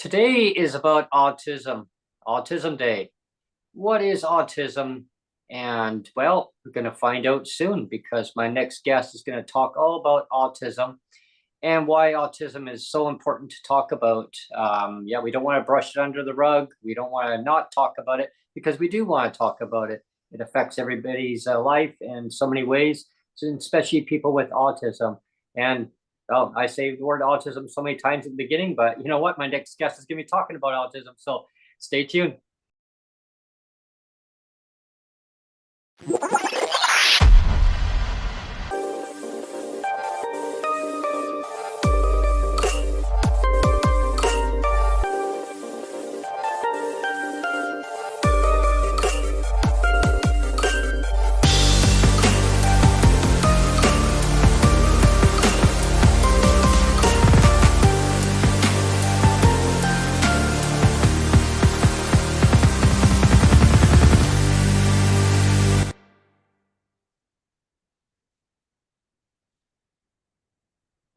Today is about autism, Autism Day. What is autism? And well, we're going to find out soon because my next guest is going to talk all about autism and why autism is so important to talk about. Yeah, we don't want to brush it under the rug. We don't want to not talk about it because we do want to talk about it. It affects everybody's life in so many ways, especially people with autism. And well, I say the word autism so many times in the beginning, but you know what? My next guest is going to be talking about autism. So stay tuned.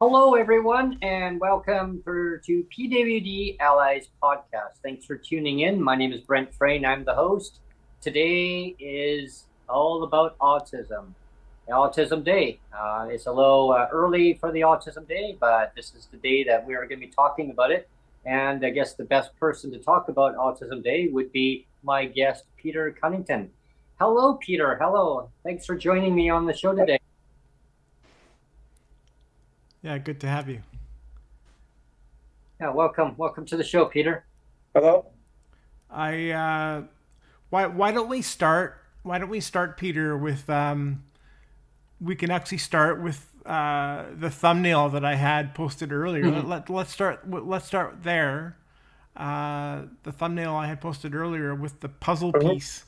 Hello, everyone, and welcome to PWD Allies podcast. Thanks for tuning in. My name is Brent and I'm the host. Today is all about autism, Autism Day. It's a little early for the Autism Day, but this is the day that we are going to be talking about it. And I guess the best person to talk about Autism Day would be my guest, Peter Cunnington. Hello, Peter. Hello. Thanks for joining me on the show today. Yeah, good to have you. Yeah, welcome to the show, Peter. Hello. Why don't we start? Why don't we start, Peter, with we can actually start with the thumbnail that I had posted earlier. Mm-hmm. Let's start there. The thumbnail I had posted earlier with the puzzle piece,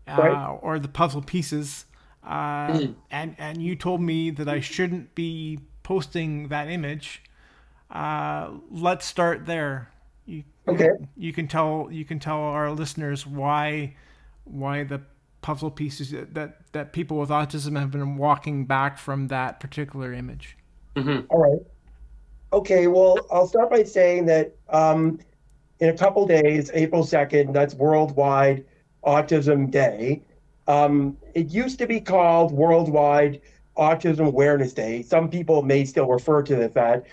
Right. or the puzzle pieces, and you told me that I shouldn't be posting that image. Let's start there. Okay. You can tell our listeners why the puzzle pieces that people with autism have been walking back from that particular image. Mm-hmm. All right. Okay. Well, I'll start by saying that in a couple days, April 2nd, that's Worldwide Autism Day. It used to be called Worldwide Autism Awareness Day. Some people may still refer to it as that.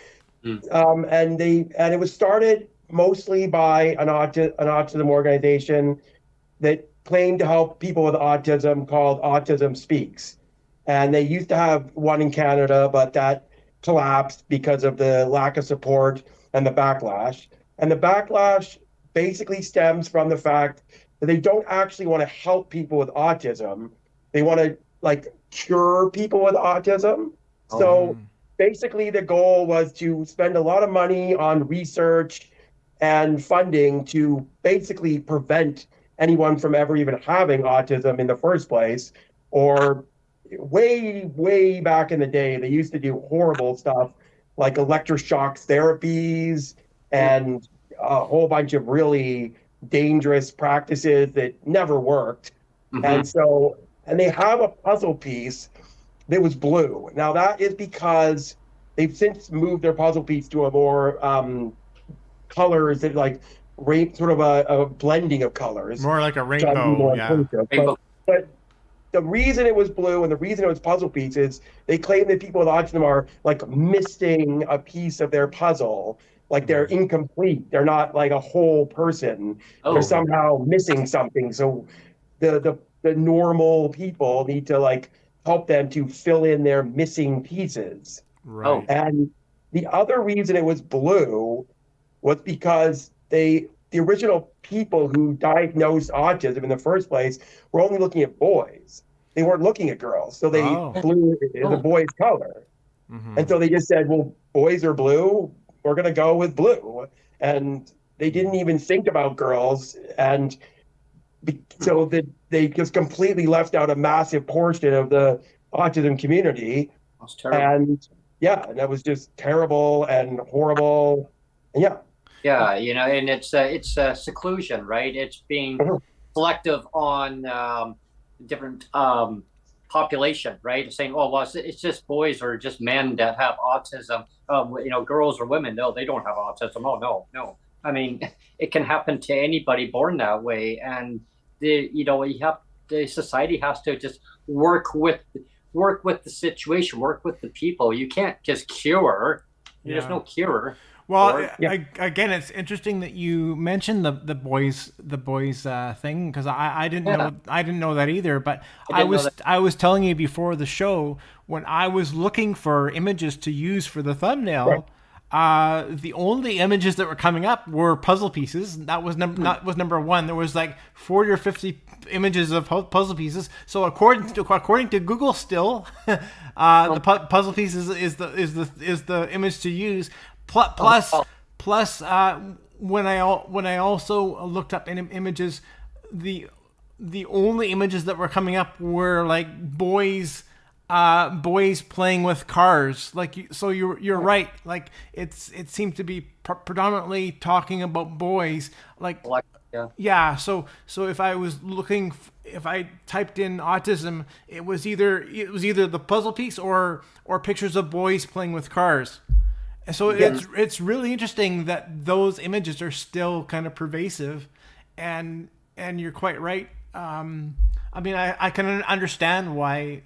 And it was started mostly by an autism organization that claimed to help people with autism called Autism Speaks. And they used to have one in Canada, but that collapsed because of the lack of support and the backlash. And the backlash basically stems from the fact that they don't actually want to help people with autism. They want to cure people with autism. So basically the goal was to spend a lot of money on research and funding to basically prevent anyone from ever even having autism in the first place. Or way back in the day, they used to do horrible stuff like electroshock therapies and a whole bunch of really dangerous practices that never worked. Mm-hmm. And they have a puzzle piece that was blue. Now that is because they've since moved their puzzle piece to a more colors that sort of a blending of colors. More like a rainbow, yeah. But the reason it was blue and the reason it was puzzle piece is they claim that people with autism are missing a piece of their puzzle. They're incomplete. They're not like a whole person. They're somehow missing something. So the normal people need to help them to fill in their missing pieces. Right. And the other reason it was blue was because the original people who diagnosed autism in the first place were only looking at boys. They weren't looking at girls. So they blew the boys' color. Mm-hmm. And so they just said, well, boys are blue, we're going to go with blue. And they didn't even think about girls. And so that they just completely left out a massive portion of the autism community. That's terrible. And and that was just terrible and horrible. And Yeah, and it's seclusion, right? It's being selective on different population, right? It's saying, oh, well, it's just boys or just men that have autism. Girls or women, no, they don't have autism. Oh, no. I mean, it can happen to anybody born that way, and the society has to just work with the situation, work with the people. You can't just cure. There's Yeah. no cure Well, for it. Yeah. again, it's interesting that you mentioned the boys thing, because Yeah, I didn't know that either. But I didn't know that. I was telling you before the show, when I was looking for images to use for the Right. thumbnail, the only images that were coming up were puzzle pieces. That was number one. There was like 40 or 50 images of puzzle pieces. So according to Google, still, puzzle pieces is the image to use. Plus, Oh, plus, when I also looked up images, the only images that were coming up were like boys playing with cars. So you're right. Like it seemed to be predominantly talking about boys. Like, like, yeah. yeah. So if I was looking, if I typed in autism, it was either the puzzle piece or pictures of boys playing with cars. And so it's really interesting that those images are still kind of pervasive, and you're quite right. I mean, I can understand why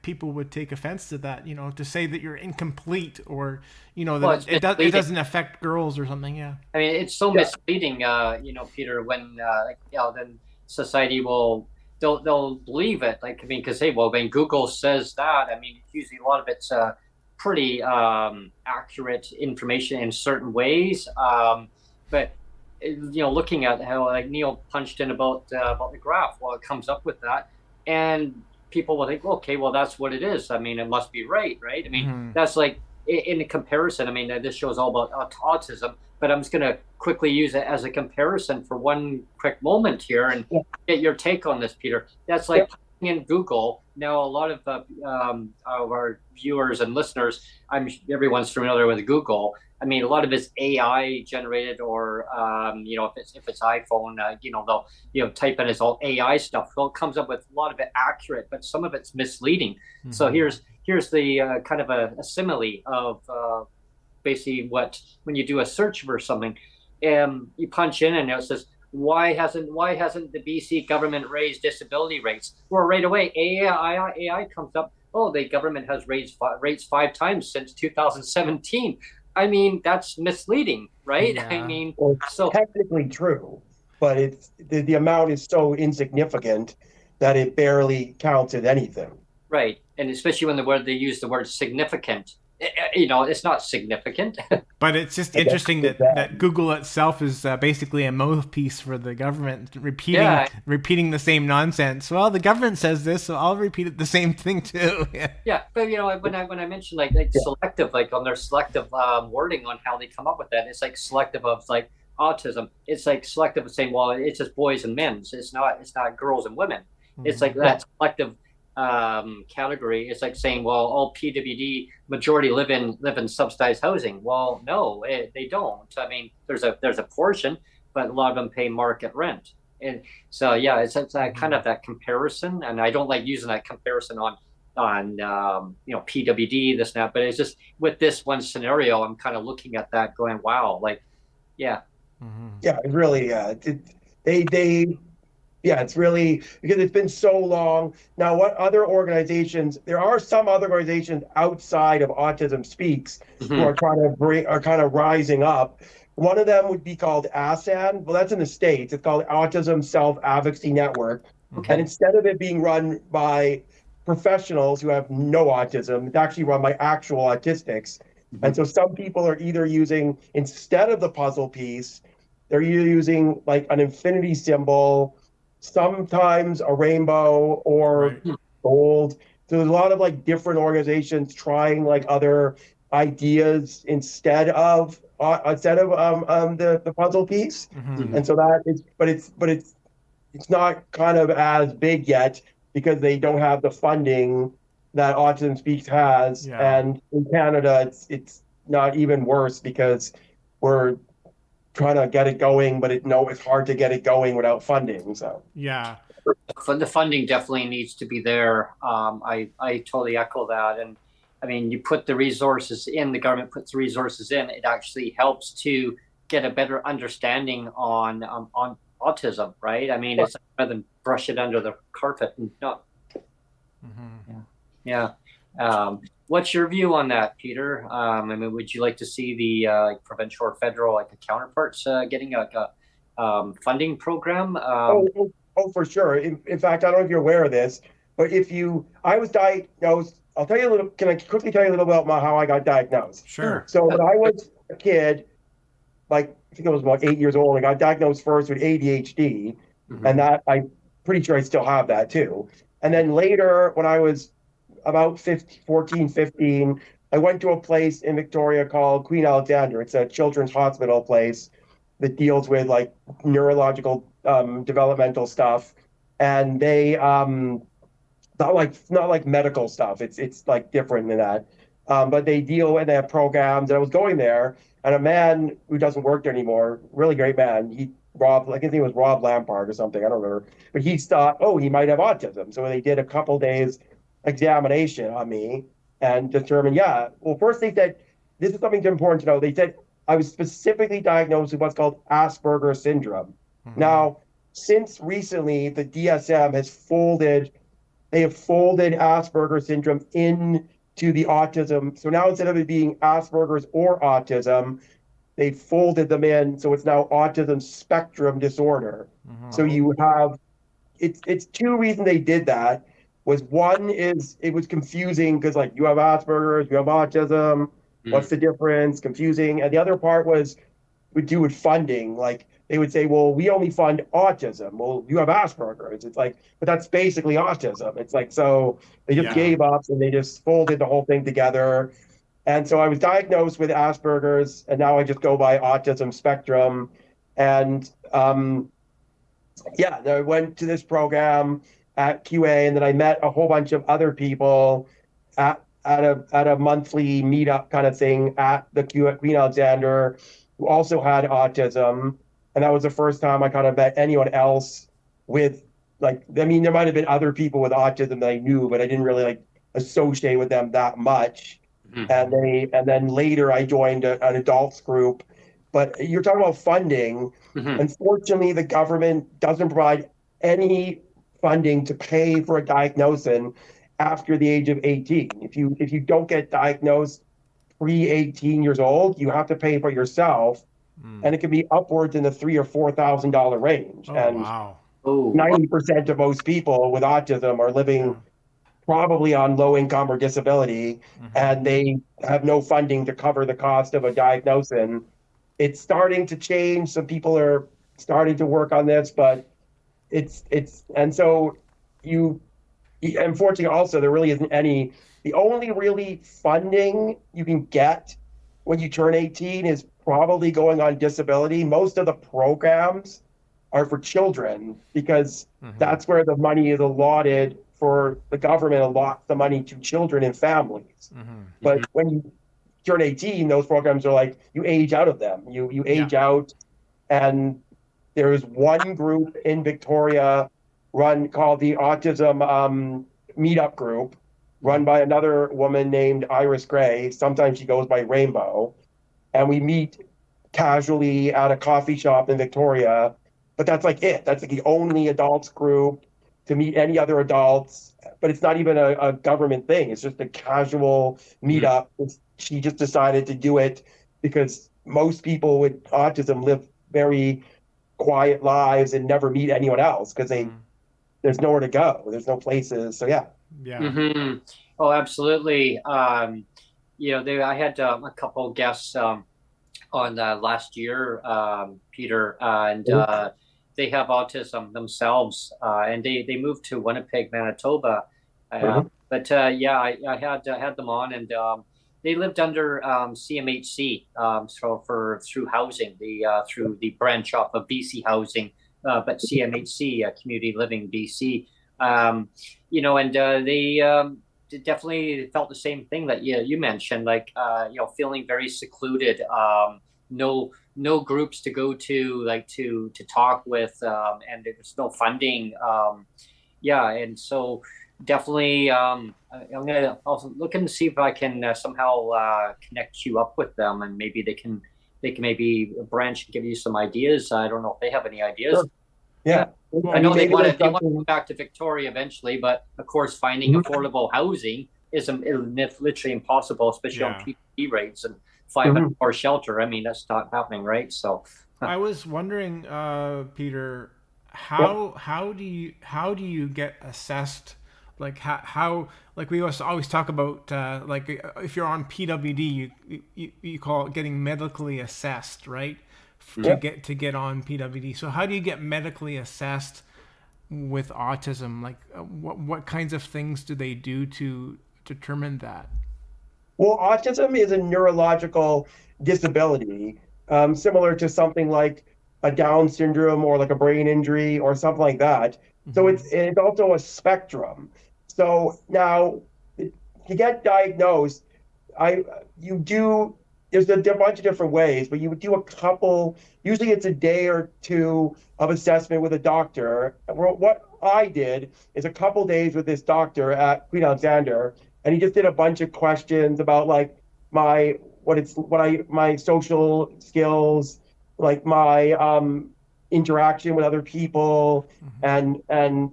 people would take offense to that. To say that you're incomplete, or Well, that it's it misleading. doesn't affect girls or something. Yeah. I mean, it's so Yeah. misleading, Peter, when then society will they'll believe it. Like, I mean, because hey, well, when Google says that, I mean, usually a lot of it's pretty accurate information in certain ways. But looking at how like Neil punched in about the graph, well, it comes up with that, and people will think, okay, well, that's what it is. I mean, it must be right, right? I mean, Mm-hmm. that's like in a comparison. I mean, this show's all about autism, but I'm just going to quickly use it as a comparison for one quick moment here and Yeah. get your take on this, Peter. That's Yeah. like in Google. Now, a lot of our viewers and listeners, everyone's familiar with Google. I mean, a lot of it's AI generated, or if it's iPhone, they'll type in it's all AI stuff. Well, it comes up with a lot of it accurate, but some of it's misleading. So Mm-hmm. here's the kind of a simile of basically what when you do a search for something, you punch in and it says why hasn't the BC government raised disability rates? Well, right away AI comes up. Oh, the government has raised rates 5 times since 2017. I mean, that's misleading, right? I Yeah. mean, Well, so it's technically true, but the amount is so insignificant that it barely counts as anything. right, and especially when they use the word significant, it's not significant. But it's just I guess interesting it's that Google itself is basically a mouthpiece for the government, repeating Yeah, repeating the same nonsense. Well, the government says this, so I'll repeat it the same thing too. Yeah. yeah, but when I mentioned Yeah. selective, like on their selective wording on how they come up with that, it's like selective of like autism. It's like selective of saying, well, it's just boys and men's. It's not girls and women. It's like Yeah. that selective category. It's like saying, well, all PWD majority live in subsidized housing. Well, no, they don't. I mean, there's a portion, but a lot of them pay market rent. And so yeah, it's that kind of that comparison, and I don't like using that comparison on PWD this and that, but it's just with this one scenario, I'm kind of looking at that going, wow, like yeah, Mhm. Yeah, it really, they, yeah, it's really because it's been so long. Now, what other organizations? There are some other organizations outside of Autism Speaks who mhm, are kind of rising up. One of them would be called ASAN. Well, that's in the States. It's called Autism Self Advocacy Network. And Mhm. okay, instead of it being run by professionals who have no autism, it's actually run by actual autistics. mhm, And so some people are either using, instead of the puzzle piece, they're either using like an infinity symbol, sometimes a rainbow or Right. gold. So there's a lot of like different organizations trying like other ideas instead of the puzzle piece. Mhm. mhm, And so that is, but it's not kind of as big yet because they don't have the funding that Autism Speaks has. Yeah. And in Canada, it's not even worse because we're trying to get it going, but it's hard to get it going without funding. So Yeah. the funding definitely needs to be there. I totally echo that, and I mean, you put the resources in, the government puts the resources in, it actually helps to get a better understanding on autism, right? I mean, it's rather than brush it under the carpet and not. Mm-hmm. Yeah. What's your view on that, Peter? I mean, would you like to see the like provincial or federal like the counterparts getting a funding program? For sure. In fact, I don't know if you're aware of this, but I was diagnosed. I'll tell you a little. Can I quickly tell you a little about how I got diagnosed? Sure. So when I was a kid, like I think I was about 8 years old, I got diagnosed first with ADHD, and that I'm pretty sure I still have that too. And then later, when I was about 14, 15, I went to a place in Victoria called Queen Alexander. It's a children's hospital place that deals with like neurological developmental stuff, and they not like medical stuff. It's like different than that. But they deal and they have programs. And I was going there, and a man who doesn't work there anymore, really great man. I think it was Rob Lampard or something. I don't remember. But he thought, oh, he might have autism. So they did a couple days examination on me and determined, yeah. Well, first they said, this is something important to know. They said I was specifically diagnosed with what's called Asperger's syndrome. Mm-hmm. Now, since recently, the DSM has folded Asperger's syndrome into the autism. So now instead of it being Asperger's or autism, they folded them in. So it's now autism spectrum disorder. Mm-hmm. So you have, it's two reasons they did that. Was one is it was confusing because like you have Asperger's, you have autism. What's the difference? Confusing. And the other part was would do with funding. Like they would say, well, we only fund autism. Well, you have Asperger's. It's like, but that's basically autism. It's like, so they just gave up and they just folded the whole thing together. And so I was diagnosed with Asperger's, and now I just go by autism spectrum. And yeah, I went to this program at QA, and then I met a whole bunch of other people at a monthly meetup kind of thing at the Queen Alexander who also had autism. And that was the first time I kind of met anyone else with like, I mean, there might have been other people with autism that I knew, but I didn't really like associate with them that much. And then later I joined an adults group. But you're talking about funding. Unfortunately, the government doesn't provide any funding to pay for a diagnosis after the age of 18. If you don't get diagnosed pre-18 years old, you have to pay for yourself, and it can be upwards in the $3,000 or $4,000 range. Oh, and wow. 90% of most people with autism are living probably on low income or disability, and they have no funding to cover the cost of a diagnosis. It's starting to change. Some people are starting to work on this, but and so unfortunately also there really isn't any. The only really funding you can get when you turn 18 is probably going on disability. Most of the programs are for children because that's where the money is allotted. For the government allots the money to children and families. But when you turn 18, those programs are like you age out of them. You age out, and there is one group in Victoria called the Autism Meetup Group, run by another woman named Iris Gray. Sometimes she goes by Rainbow, and we meet casually at a coffee shop in Victoria. But that's like it. That's like the only adults group to meet any other adults, but it's not even a government thing. It's just a casual meetup. She just decided to do it because most people with autism live very quiet lives and never meet anyone else because there's nowhere to go. There's no places. So yeah. Oh, absolutely. I had a couple guests on last year, Peter, and they have autism themselves, and they moved to Winnipeg, Manitoba. But I had them on, and they lived under CMHC, through housing, through the branch off of BC Housing, but CMHC, Community Living BC. And they definitely felt the same thing that you mentioned, like feeling very secluded. No groups to go to, like to talk with, and there's no funding. And so definitely, I'm gonna also look and see if I can somehow connect you up with them, and maybe they can they can maybe branch and give you some ideas. I don't know if they have any ideas. Sure. Yeah. Well, I know maybe there's they want to something. go back to Victoria eventually, but of course, finding affordable housing is literally impossible, especially on Yeah. PWD rates and $500 shelter. I mean, that's not happening, right? So, I was wondering, Peter, Yep. how do you get assessed? Like how like we always talk about like if you're on PWD, you call it getting medically assessed, right? To Yep. get on PWD. So how do you get medically assessed with autism? Like what kinds of things do they do to determine that? Well, autism is a neurological disability, similar to something like a Down syndrome or like a brain injury or something like that. So Hmm. it's also a spectrum. So now to get diagnosed, I you do there's a bunch of different ways, but you would do a couple. Usually, it's a day or two of assessment with a doctor. What I did is a couple days with this doctor at Queen Alexander, and he just did a bunch of questions about like my my social skills, like my interaction with other people, Hmm. and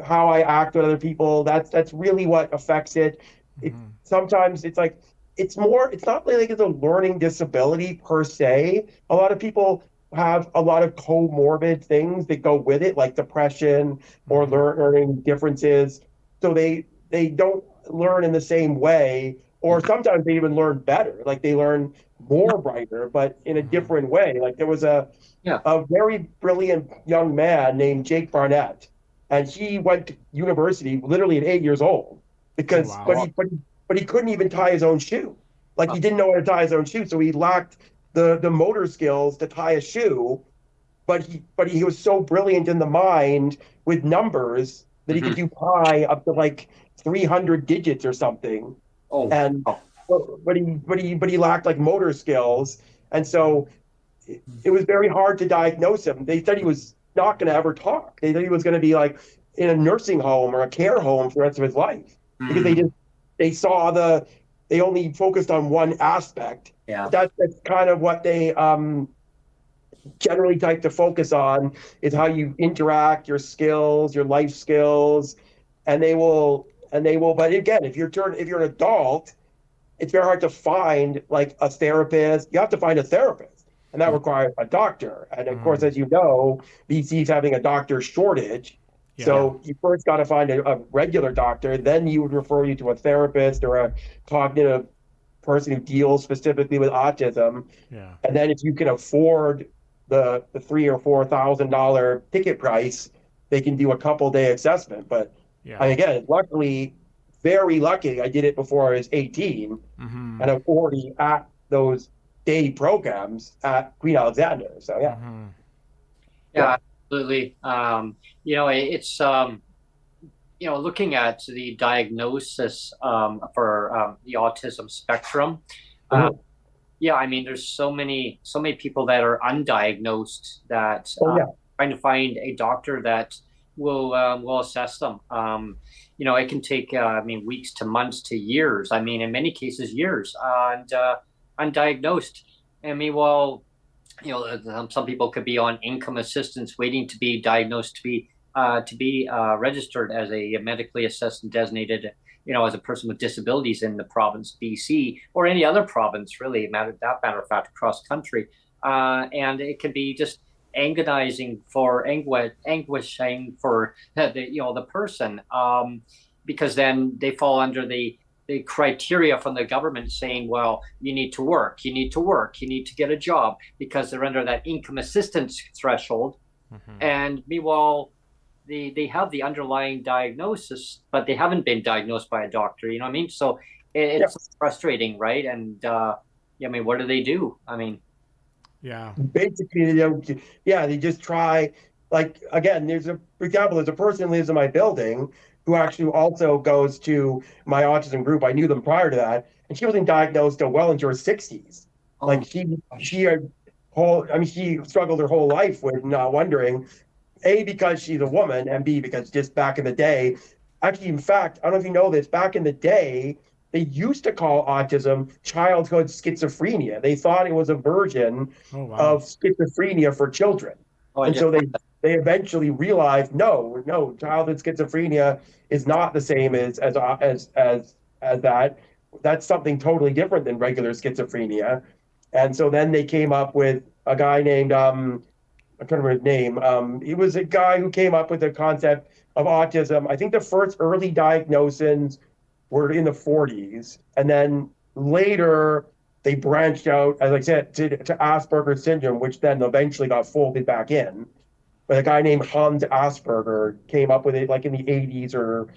how I act with other people. That's really what affects it. It Hmm. sometimes it's like it's not really like it's a learning disability per se. A lot of people have a lot of comorbid things that go with it, like depression or Hmm. learning differences. So they don't learn in the same way, or sometimes they even learn better. Like they learn more brighter, but in a Hmm. different way. Like there was yeah. a very brilliant young man named Jake Barnett, and he went to university literally at 8 years old Oh because wow. but he couldn't even tie his own shoe. Like Huh. he didn't know how to tie his own shoe, so he lacked the motor skills to tie a shoe. But he was so brilliant in the mind with numbers that he could Mhm. do pi up to like 300 digits or something. Oh, And oh. but he lacked like motor skills, and so it was very hard to diagnose him. They said he was not going to ever talk. They said he was going to be like in a nursing home or a care home for the rest of his life because Hmm. they saw they only focused on one aspect. Yeah. That's kind of what they generally like to focus on is how you interact, your skills, your life skills, and they will. But again, if you're an adult, it's very hard to find like a therapist. You have to find a therapist, and that requires a doctor. And of course, Mm. as you know, BC is having a doctor shortage. Yeah. So you first got to find a regular doctor, then you would refer you to a therapist or a cognitive person who deals specifically with autism. Yeah. And then if you can afford the $3,000 or $4,000 ticket price, they can do a couple day assessment. But Yeah. again, luckily, very lucky, I did it before I was 18, Hmm. and I'm already at those day programs at Queen Alexander. So yeah, Hmm. yeah, Yeah, absolutely. It's looking at the diagnosis for the autism spectrum. Uh, mhm. yeah, I mean, there's so many people that are undiagnosed that Oh yeah, trying to find a doctor that will assess them. It can take I mean weeks to months to years. I mean, in many cases, years and undiagnosed. I mean, well, some people could be on income assistance waiting to be diagnosed to be registered as a medically assessed and designated as a person with disabilities in the province BC or any other province really matter of fact across country, and it can be just anguishing for the person, because then they fall under the criteria from the government saying, well, you need to work, you need to get a job because they're under that income assistance threshold. Hmm. And meanwhile, they have the underlying diagnosis, but they haven't been diagnosed by a doctor. You know what I mean? So yeah. it's frustrating, right? And yeah, I mean, what do they do? I mean, Yeah. Basically, yeah, they just try. Like again, for example, there's a person who lives in my building who actually also goes to my autism group. I knew them prior to that, and she wasn't diagnosed till well into her 60s. oh Like my gosh. she had I mean, she struggled her whole life with not wondering, A, because she's a woman, and B, because just back in the day, actually, in fact, I don't know if you know this, back in the day, they used to call autism childhood schizophrenia. They thought it was a version Oh, wow. of schizophrenia for children. Oh, I And did. so they eventually realized, no, childhood schizophrenia is not the same as that. That's something totally different than regular schizophrenia. And so then they came up with a guy named I can't remember his name. He was a guy who came up with the concept of autism. I think the first early diagnoses were in the 40s, and then later they branched out, as I said, to Asperger's syndrome, which then eventually got folded back in. But a guy named Hans Asperger came up with it like in the 80s or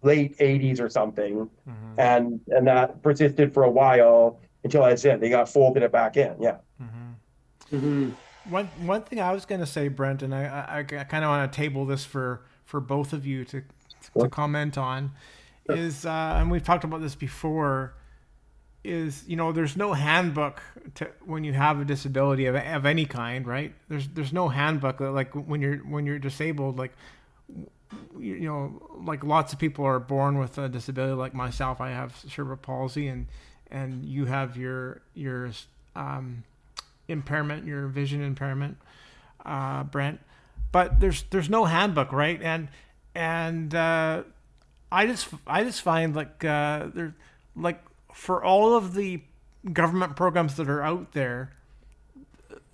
late 80s or something, Mm-hmm. and that persisted for a while until, as I said, they got folded it back in. Yeah. Mm-hmm. Mhm. One thing I was going to say, Brent, and I kind of want to table this for both of you to comment on, is and we've talked about this before, is there's no handbook to when you have a disability of any kind, right? There's no handbook like when you're disabled, like like lots of people are born with a disability. Like myself, I have cerebral palsy, and you have your impairment, your vision impairment, Brent. But there's no handbook, right? And I just find like there like for all of the government programs that are out there,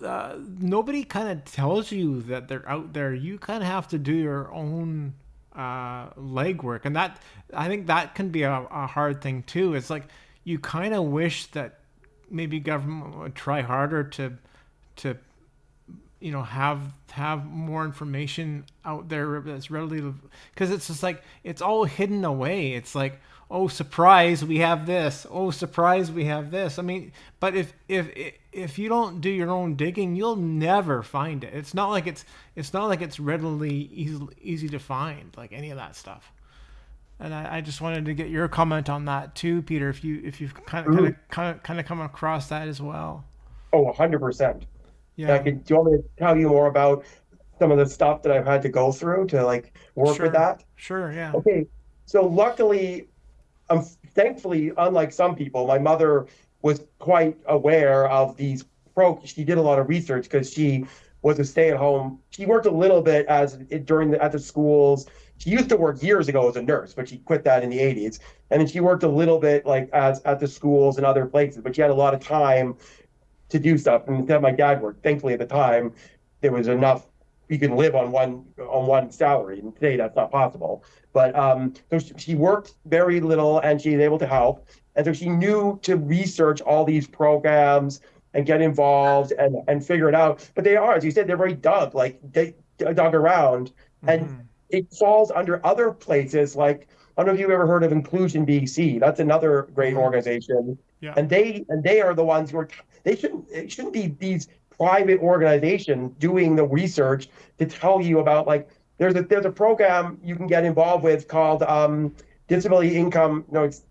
nobody kind of tells you that they're out there. You kind of have to do your own legwork, and that I think that can be a hard thing too. It's like you kind of wish that maybe government would try harder to have more information out there that's readily, because it's just like it's all hidden away. It's like, oh surprise, we have this. Oh surprise, we have this. I mean, but if you don't do your own digging, you'll never find it. It's not like it's readily easy to find, like any of that stuff. And I just wanted to get your comment on that too, Peter, if you've kind of come across that as well. Oh, 100%. Yeah. Do you want me to tell you more about some of the stuff that I've had to go through to like work with that? Sure, yeah. Okay. So luckily, thankfully, unlike some people, my mother was quite aware of these she did a lot of research because she was a stay-at-home. She worked a little bit at the schools. She used to work years ago as a nurse, but she quit that in the 80s. And then she worked a little bit like at the schools and other places, but she had a lot of time to do stuff. And instead, my dad worked. Thankfully, at the time, there was enough you can live on one salary. And today, that's not possible. But so she worked very little, and she was able to help. And so she knew to research all these programs and get involved and figure it out. But they are, as you said, they're very they dug around, and it falls under other places. Like, I don't know if you've ever heard of Inclusion BC. That's another great organization. Yeah. And they are the ones who are. It shouldn't be these private organizations doing the research to tell you about, like, there's a program you can get involved with called disability income. No, it's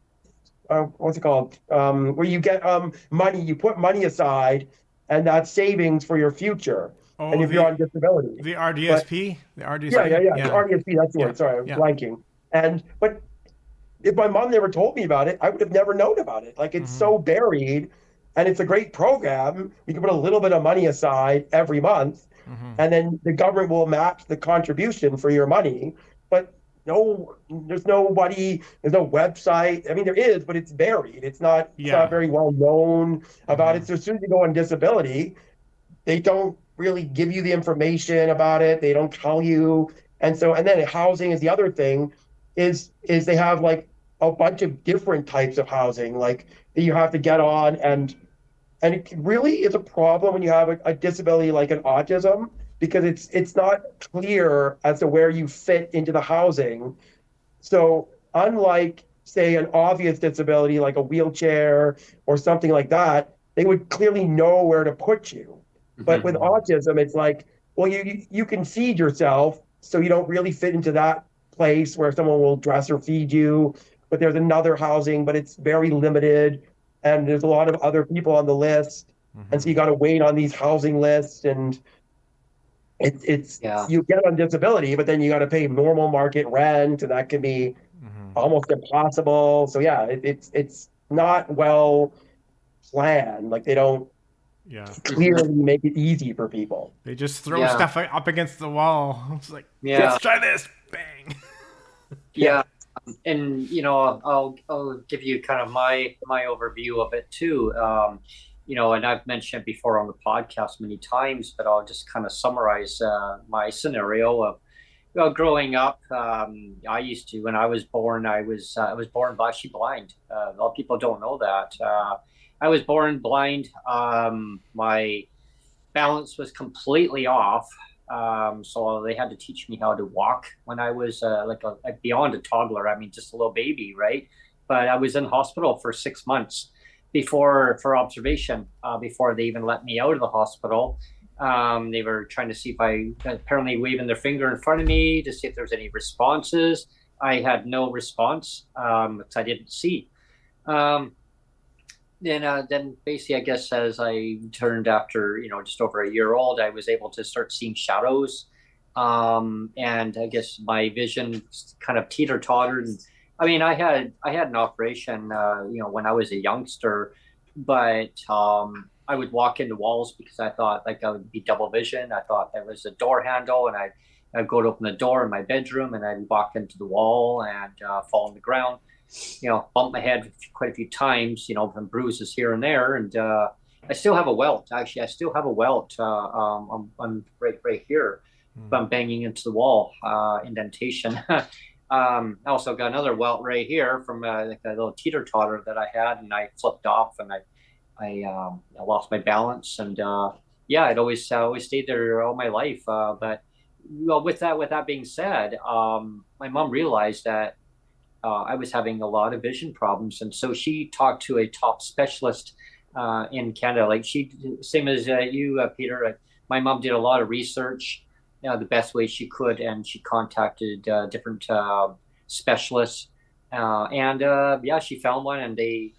what's it called? Where you get money, you put money aside, and that's savings for your future. Oh, and if you're on disability, the RDSP, the RDSP, yeah. RDSP, that's the word. Sorry, I'm blanking. But if my mom never told me about it, I would have never known about it. Like, it's so buried, and it's a great program. You can put a little bit of money aside every month, and then the government will match the contribution for your money. But no, there's no website. I mean, there is, but it's buried. It's not very well known about it. So as soon as you go on disability, they don't really give you the information about it. They don't tell you. And then housing is the other thing, is they have like a bunch of different types of housing, like, that you have to get on, and it really is a problem when you have a disability like an autism, because it's not clear as to where you fit into the housing. So unlike, say, an obvious disability like a wheelchair or something like that, they would clearly know where to put you. But with autism, it's like, well, you can feed yourself, so you don't really fit into that place where someone will dress or feed you. But there's another housing, but it's very limited, and there's a lot of other people on the list, and so you got to wait on these housing lists, and you get on disability, but then you got to pay normal market rent, and that can be almost impossible. So yeah, it's not well planned. Like they don't Yeah. clearly make it easy for people. They just throw Yeah, stuff up against the wall. It's like, yeah, let's try this. Bang. Yeah. yeah. And I'll give you kind of my overview of it too. And I've mentioned it before on the podcast many times, but I'll just kind of summarize my scenario of growing up. I used to when I was born, I was born actually blind. A lot of people don't know that. I was born blind. My balance was completely off. So they had to teach me how to walk when I was like beyond a toddler. I mean, just a little baby, right? But I was in hospital for 6 months before for observation. Before they even let me out of the hospital, they were trying to see if I apparently waving their finger in front of me to see if there's any responses. I had no response because I didn't see. Um, then basically, I guess as I turned after just over a year old, I was able to start seeing shadows, and I guess my vision kind of teeter tottered. I mean, I had an operation, when I was a youngster, but I would walk into walls because I thought like I would be double vision. I thought there was a door handle, and I'd go to open the door in my bedroom, and I'd walk into the wall and fall on the ground. Bumped my head quite a few times, from bruises here and there. And I still have a welt. Actually, I still have a welt on right here. I'm banging into the wall, indentation. I also got another welt right here from like a little teeter totter that I had, and I flipped off, and I lost my balance. And yeah, I'd always stayed there all my life. But well, with that being said, my mom realized that I was having a lot of vision problems, and so she talked to a top specialist in Canada. Like same as you, Peter. My mom did a lot of research, the best way she could, and she contacted different specialists, and yeah, she found one, and a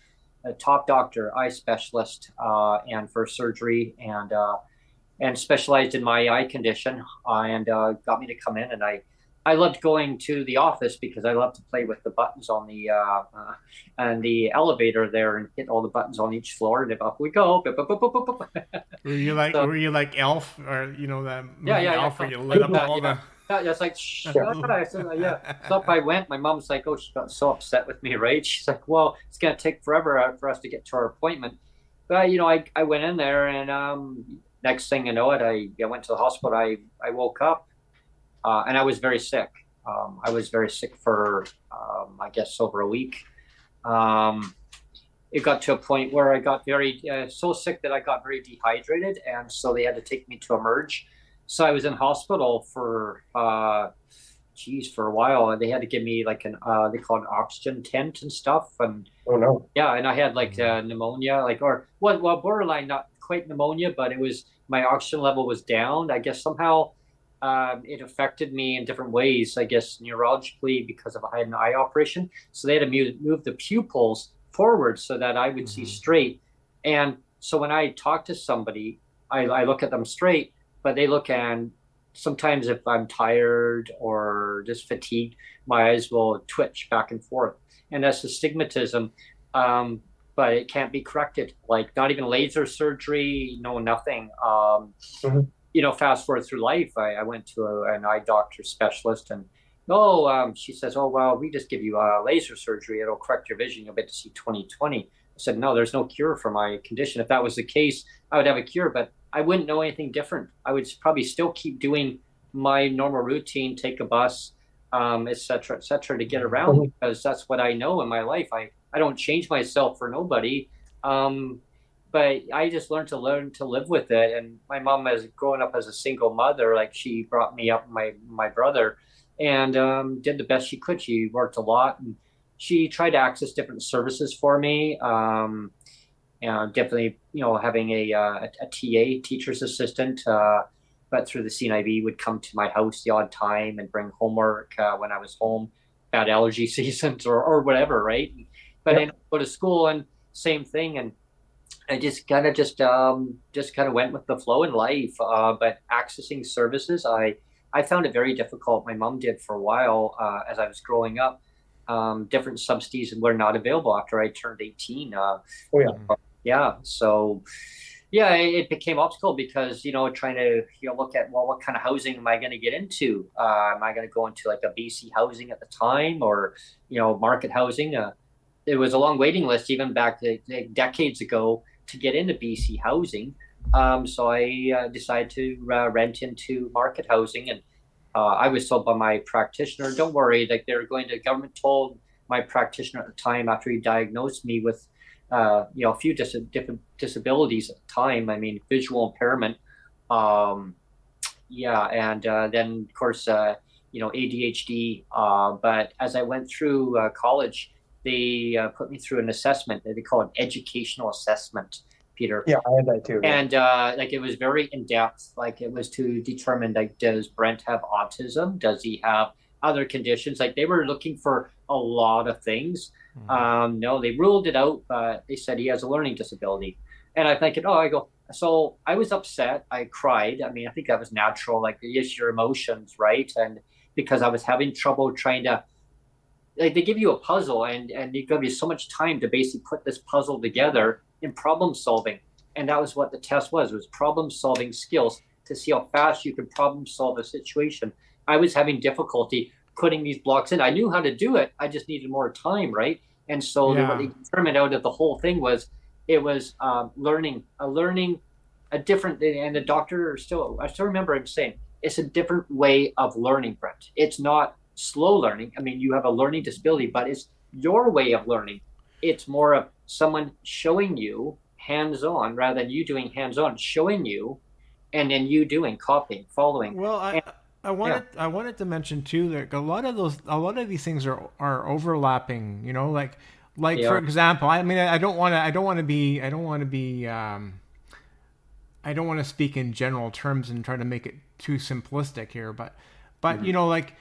top doctor, eye specialist, and for surgery, and specialized in my eye condition, and got me to come in, and I loved going to the office because I love to play with the buttons on the and the elevator there and hit all the buttons on each floor, and up we go. So, Were you like Elf, or that yeah, movie yeah, Elf where yeah. you lit up Yeah, all yeah. the? Yeah, it's like, shut up. I said, yeah. So up I went. My mom's like, oh, she got so upset with me, right? She's like, well, it's gonna take forever for us to get to our appointment. But I went in there, and next thing you know it, I went to the hospital. I woke up, and I was very sick. I was very sick for, I guess, over a week. It got to a point where I got very so sick that I got very dehydrated, and so they had to take me to emerge. So I was in hospital for, for a while. They had to give me like they call it an oxygen tent and stuff, and Oh no. yeah, and I had like pneumonia, like or well, borderline, not quite pneumonia, but it was my oxygen level was down. I guess somehow it affected me in different ways, I guess neurologically, because I had an eye operation. So they had to move the pupils forward so that I would see straight. And so when I talk to somebody, I look at them straight, but they look, and sometimes if I'm tired or just fatigued, my eyes will twitch back and forth. And that's astigmatism. But it can't be corrected, like not even laser surgery, no, nothing. Mhm. Fast forward through life, I went to an eye doctor specialist, and she says, oh, well, we just give you laser surgery. It'll correct your vision. You'll be able to see 20/20. I said, no, there's no cure for my condition. If that was the case, I would have a cure, but I wouldn't know anything different. I would probably still keep doing my normal routine, take a bus, et cetera, to get around, Mhm. because that's what I know in my life. I don't change myself for nobody. But I just learned to live with it. And my mom, as growing up as a single mother, like she brought me up, my brother, and did the best she could. She worked a lot, and she tried to access different services for me. Definitely, having a TA, teacher's assistant, but through the CNIB would come to my house the odd time and bring homework when I was home, bad allergy seasons or whatever, right? But Yep. then go to school and same thing, and I just kind of went with the flow in life. But accessing services, I found it very difficult. My mom did for a while as I was growing up. different subsidies were not available after I turned 18. Oh yeah. Yeah. So yeah, it became obstacle because, trying to, look at, well, what kind of housing am I going to get into? Am I going to go into like a BC housing at the time, or, market housing? It was a long waiting list even back decades ago to get into BC housing. So I decided to rent into market housing, and I was told by my practitioner, don't worry, like government told my practitioner at the time after he diagnosed me with, a few different disabilities at the time. I mean, visual impairment. Yeah. And then of course, ADHD. But as I went through college, they put me through an assessment that they call an educational assessment, Peter. Yeah, I had that too. Yeah. And like it was very in depth. Like it was to determine, like, does Brent have autism? Does he have other conditions? Like they were looking for a lot of things. No, they ruled it out, but they said he has a learning disability. And I think, so I was upset. I cried. I mean, I think that was natural. Like it's your emotions, right? And because I was having trouble trying to, like, they give you a puzzle, and they give you so much time to basically put this puzzle together in problem solving. And that was what the test was problem solving skills, to see how fast you could problem solve a situation. I was having difficulty putting these blocks in. I knew how to do it. I just needed more time, right? And so what they determined out of the whole thing was it was learning a different, and the doctor I still remember him saying, it's a different way of learning, Brent. It's not slow learning. I mean, you have a learning disability, but it's your way of learning. It's more of someone showing you hands-on rather than you doing hands-on, showing you, and then you doing, copying, following. Well, I wanted to mention too that a lot of these things are overlapping. Like for example, I mean, I don't want to speak in general terms and try to make it too simplistic here, but like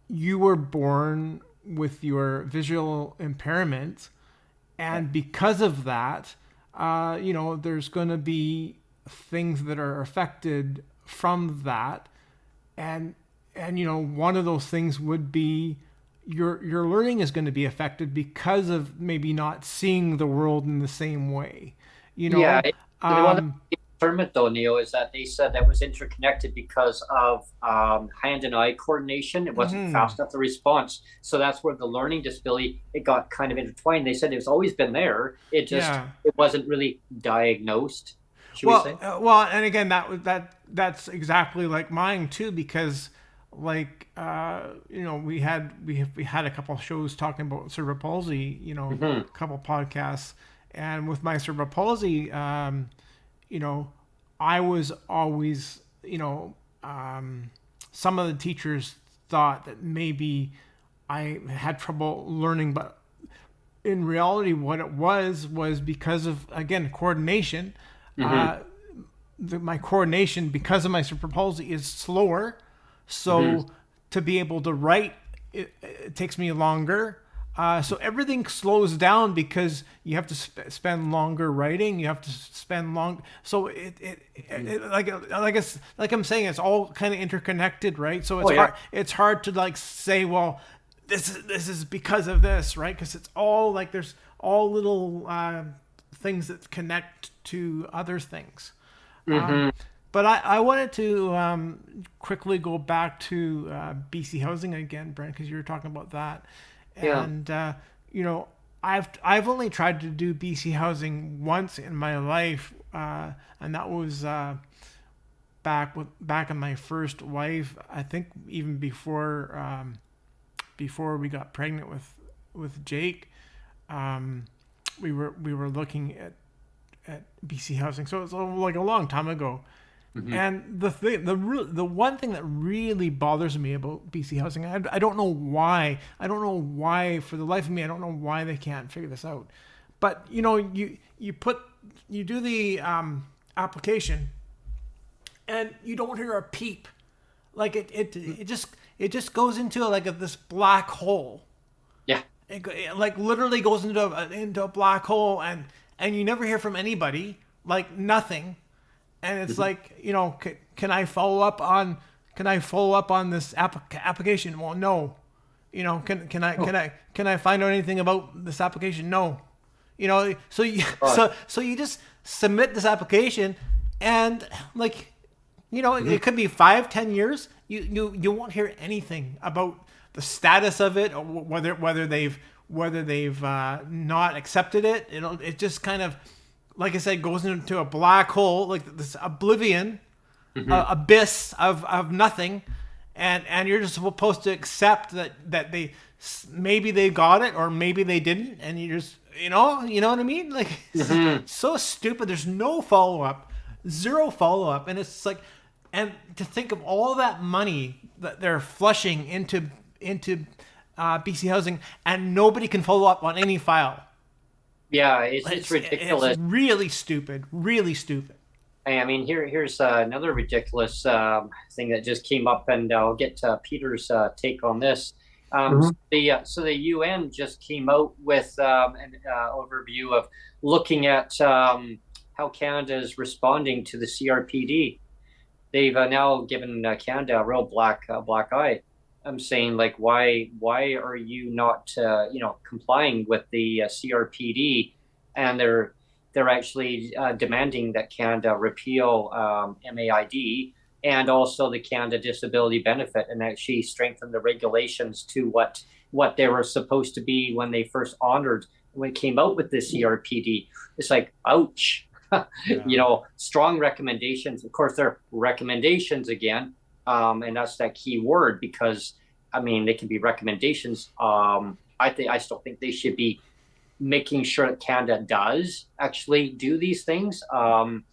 you were born with your visual impairment, and because of that, there's going to be things that are affected from that. And one of those things would be your learning is going to be affected because of maybe not seeing the world in the same way. Yeah. Impairment though, Neil, is that they said that was interconnected because of hand and eye coordination. It wasn't fast enough, the response. So that's where the learning disability, it got kind of intertwined. They said it's always been there. It just it wasn't really diagnosed. Well, and again, that's exactly like mine too, because like we had a couple of shows talking about cerebral palsy, a couple of podcasts, and with my cerebral palsy, I was always, some of the teachers thought that maybe I had trouble learning, but in reality, what it was because of, again, coordination. My coordination, because of my cerebral palsy, is slower. So to be able to write, it takes me longer. So everything slows down because you have to spend longer writing. You have to spend long. So like I'm saying, it's all kind of interconnected, right? So it's hard. It's hard to like say, well, this is because of this, right? Because it's all like there's all little things that connect to other things. But I wanted to quickly go back to BC housing again, Brent, because you were talking about that. And I've only tried to do BC housing once in my life, and that was back in my first wife. I think even before we got pregnant with Jake, we were looking at BC housing. So it's like a long time ago. And the one thing that really bothers me about BC housing, I don't know why. For the life of me, I don't know why they can't figure this out. But you do the application, and you don't hear a peep. Like it just goes into this black hole. Yeah. It like literally goes into a black hole, and you never hear from anybody. Like nothing. And it's like, can I follow up on this application? Well, no, You know, can I find out anything about this application? No. You know, so you so you just submit this application, and like, you know, it could be 5-10 years. You won't hear anything about the status of it, or whether they've not accepted it. It just kind of, like I said, goes into a black hole, like this oblivion, abyss of nothing, and you're just supposed to accept that they maybe they got it or maybe they didn't, and you just you know what I mean? Like, it's so stupid. There's no follow up, zero follow up, and it's like, and to think of all that money that they're flushing into BC Housing, and nobody can follow up on any file. Yeah, it's ridiculous. It's really stupid. Really stupid. I mean, here's another ridiculous thing that just came up, and I'll get Peter's take on this. So the UN just came out with an overview of looking at how Canada is responding to the CRPD. They've now given Canada a real black eye. I'm saying, like, why are you not complying with the CRPD? And they're actually demanding that Canada repeal MAID and also the Canada Disability Benefit, and actually strengthen the regulations to what they were supposed to be when they first honored when it came out with the CRPD. It's like, ouch. Yeah. Strong recommendations. Of course, they're recommendations again. And that's that key word, because I mean, they can be recommendations. I still think they should be making sure that Canada does actually do these things. And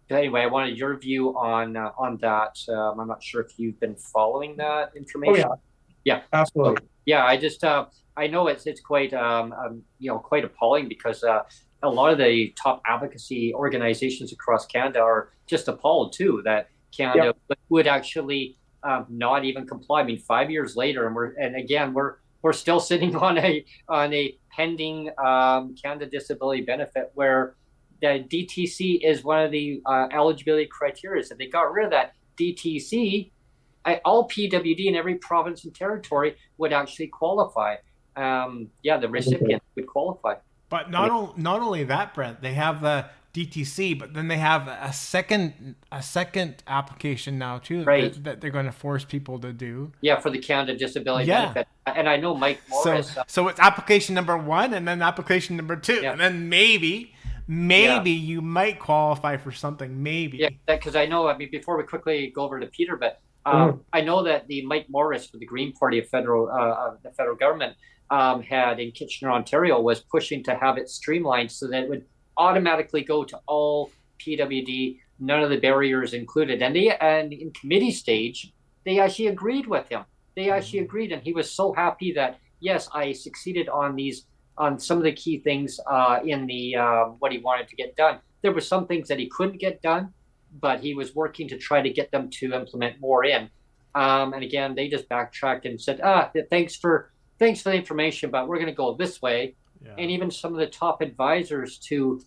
anyway, I wanted your view on that. I'm not sure if you've been following that information. Oh yeah, absolutely. Yeah, I just I know it's quite quite appalling, because a lot of the top advocacy organizations across Canada are just appalled too that Canada would actually not even comply. I mean, 5 years later, and we're still sitting on a pending Canada Disability Benefit, where the DTC is one of the eligibility criteria. If they got rid of that DTC, all PWD in every province and territory would actually qualify. The recipient would qualify. But not only that, Brent, they have the DTC, but then they have a second application now too, right, that they're going to force people to do. Yeah, for the Canada Disability Benefit. And I know Mike Morris. So it's application number 1 and then application number 2, and then maybe you might qualify for something. Maybe. Yeah, because I know. I mean, before we quickly go over to Peter, but I know that the Mike Morris for the Green Party of the federal government had in Kitchener, Ontario, was pushing to have it streamlined so that it would automatically go to all PWD, none of the barriers included. And in committee stage, they actually agreed with him. They actually agreed, and he was so happy that, yes, I succeeded on some of the key things in the what he wanted to get done. There were some things that he couldn't get done, but he was working to try to get them to implement more in. And again, they just backtracked and said, thanks for the information, but we're going to go this way. Yeah. And even some of the top advisors to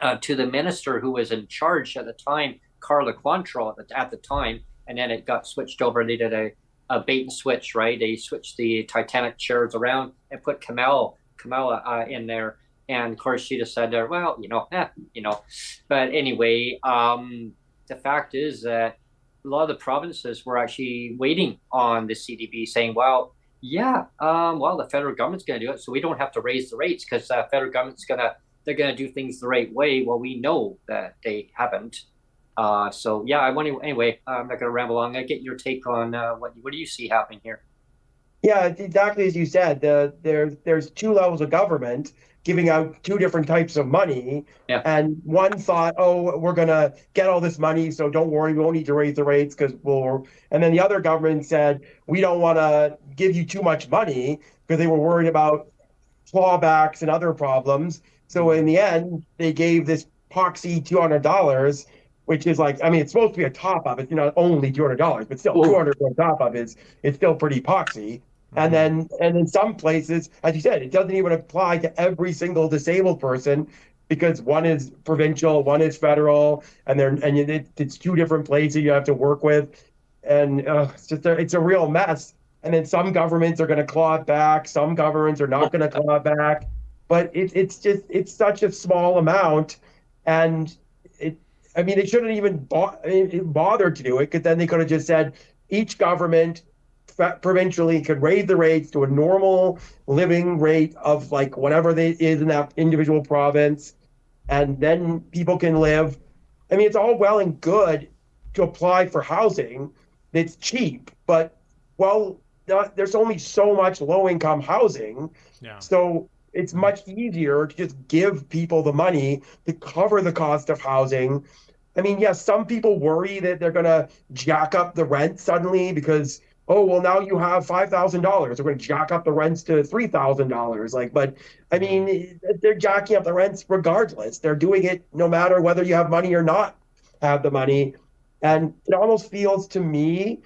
the minister who was in charge at the time, Carla Quantrill at the time, and then it got switched over. They did a bait and switch, right? They switched the Titanic chairs around and put Kamala in there. And of course, she just said, well, But anyway, the fact is that a lot of the provinces were actually waiting on the CDB, saying, well, the federal government's going to do it, so we don't have to raise the rates, because the federal government's they're going to do things the right way. Well, we know that they haven't. I want to, anyway, I'm not going to ramble on. I get your take on what do you see happening here? Yeah, exactly as you said. There's 2 levels of government giving out 2 different types of money. Yeah. And one thought, we're going to get all this money, so don't worry, we won't need to raise the rates and then the other government said, we don't want to give you too much money, because they were worried about clawbacks and other problems. So in the end, they gave this poxy $200, which is like, I mean, it's supposed to be a top of it. It's not only $200, but still $200 on top of it. It's still pretty poxy. And then in some places, as you said, it doesn't even apply to every single disabled person, because one is provincial, one is federal, and it's 2 different places you have to work with, and it's a real mess. and then some governments are going to claw it back, some governments are not going to claw it back, but it's such a small amount, and I mean, they shouldn't even bother to do it, because then they could have just said each government provincially could raise the rates to a normal living rate of like whatever they is in that individual province, and then people can live. I mean, it's all well and good to apply for housing that's cheap, but well, there's only so much low-income housing, so it's much easier to just give people the money to cover the cost of housing. I mean, yes, some people worry that they're going to jack up the rent suddenly because, oh, well, now you have $5,000. They're going to jack up the rents to $3,000. Like, but I mean, they're jacking up the rents regardless. They're doing it no matter whether you have money or not have the money. And it almost feels to me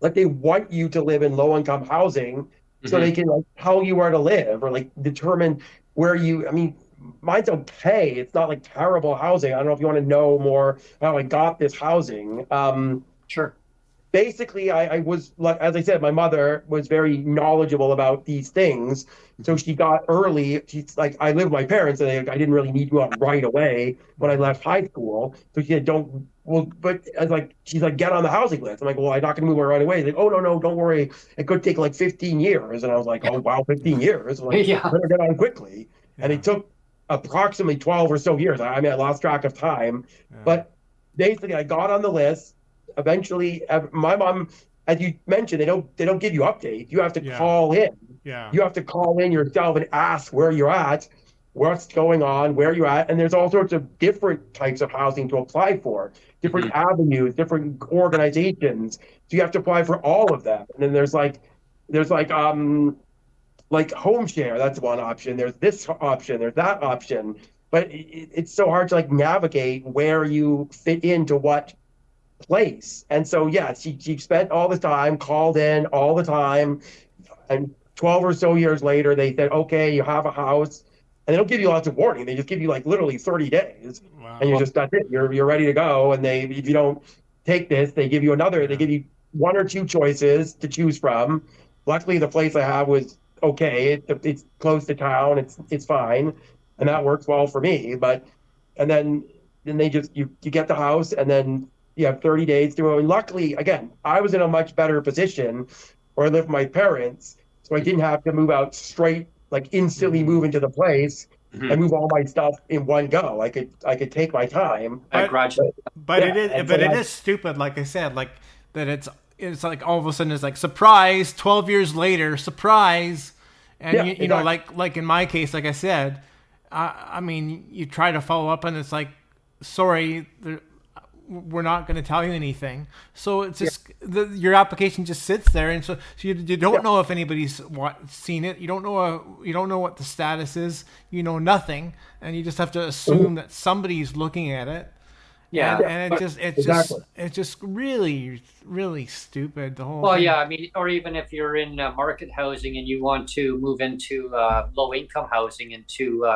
like they want you to live in low-income housing so they can like tell you where to live or like determine where I mean, mine's okay. It's not like terrible housing. I don't know if you want to know more how I got this housing. Sure. Basically, I was, like, as I said, my mother was very knowledgeable about these things. So she got early. She's like, I lived with my parents, and I didn't really need to go out right away when I left high school. So she said, but I was like, she's like, get on the housing list. I'm like, well, I'm not going to move right away. She's like, oh, no, don't worry. It could take like 15 years. And I was like, oh, wow, 15 years. I'm like, better get on quickly. And it took approximately 12 or so years. I mean, I lost track of time. But basically, I got on the list. Eventually, my mom, as you mentioned, they don't give you updates. You have to call in. You have to call in yourself and ask where you're at, what's going on, where you're at. And there's all sorts of different types of housing to apply for, different avenues, different organizations. So you have to apply for all of them. And then there's like home share. That's one option. There's this option. There's that option. But it's so hard to like navigate where you fit into what place. And so, yeah, she spent all the time, called in all the time. And 12 or so years later, they said, okay, you have a house. And they don't give you lots of warning. They just give you like literally 30 days. Wow. And that's it. You're ready to go. And if you don't take this, they give you they give you one or two choices to choose from. Luckily, the place I have was okay. It's close to town. It's fine. And that works well for me. And then they just, you get the house, and then you have 30 days to go. And luckily, again, I was in a much better position where I lived with my parents. So I didn't have to move out straight, like instantly move into the place and move all my stuff in one go. I could take my time. But it is stupid, like I said, like that it's like all of a sudden it's like surprise, 12 years later, surprise. And you know, like in my case, like I said, I mean, you try to follow up and it's like, sorry, we're not going to tell you anything. So it's just your application just sits there, and so you don't know if anybody's seen it. You don't know what the status is. You know nothing, and you just have to assume that somebody's looking at it. Yeah, and it's just really, really stupid. The whole thing. I mean, or even if you're in market housing and you want to move into low income housing into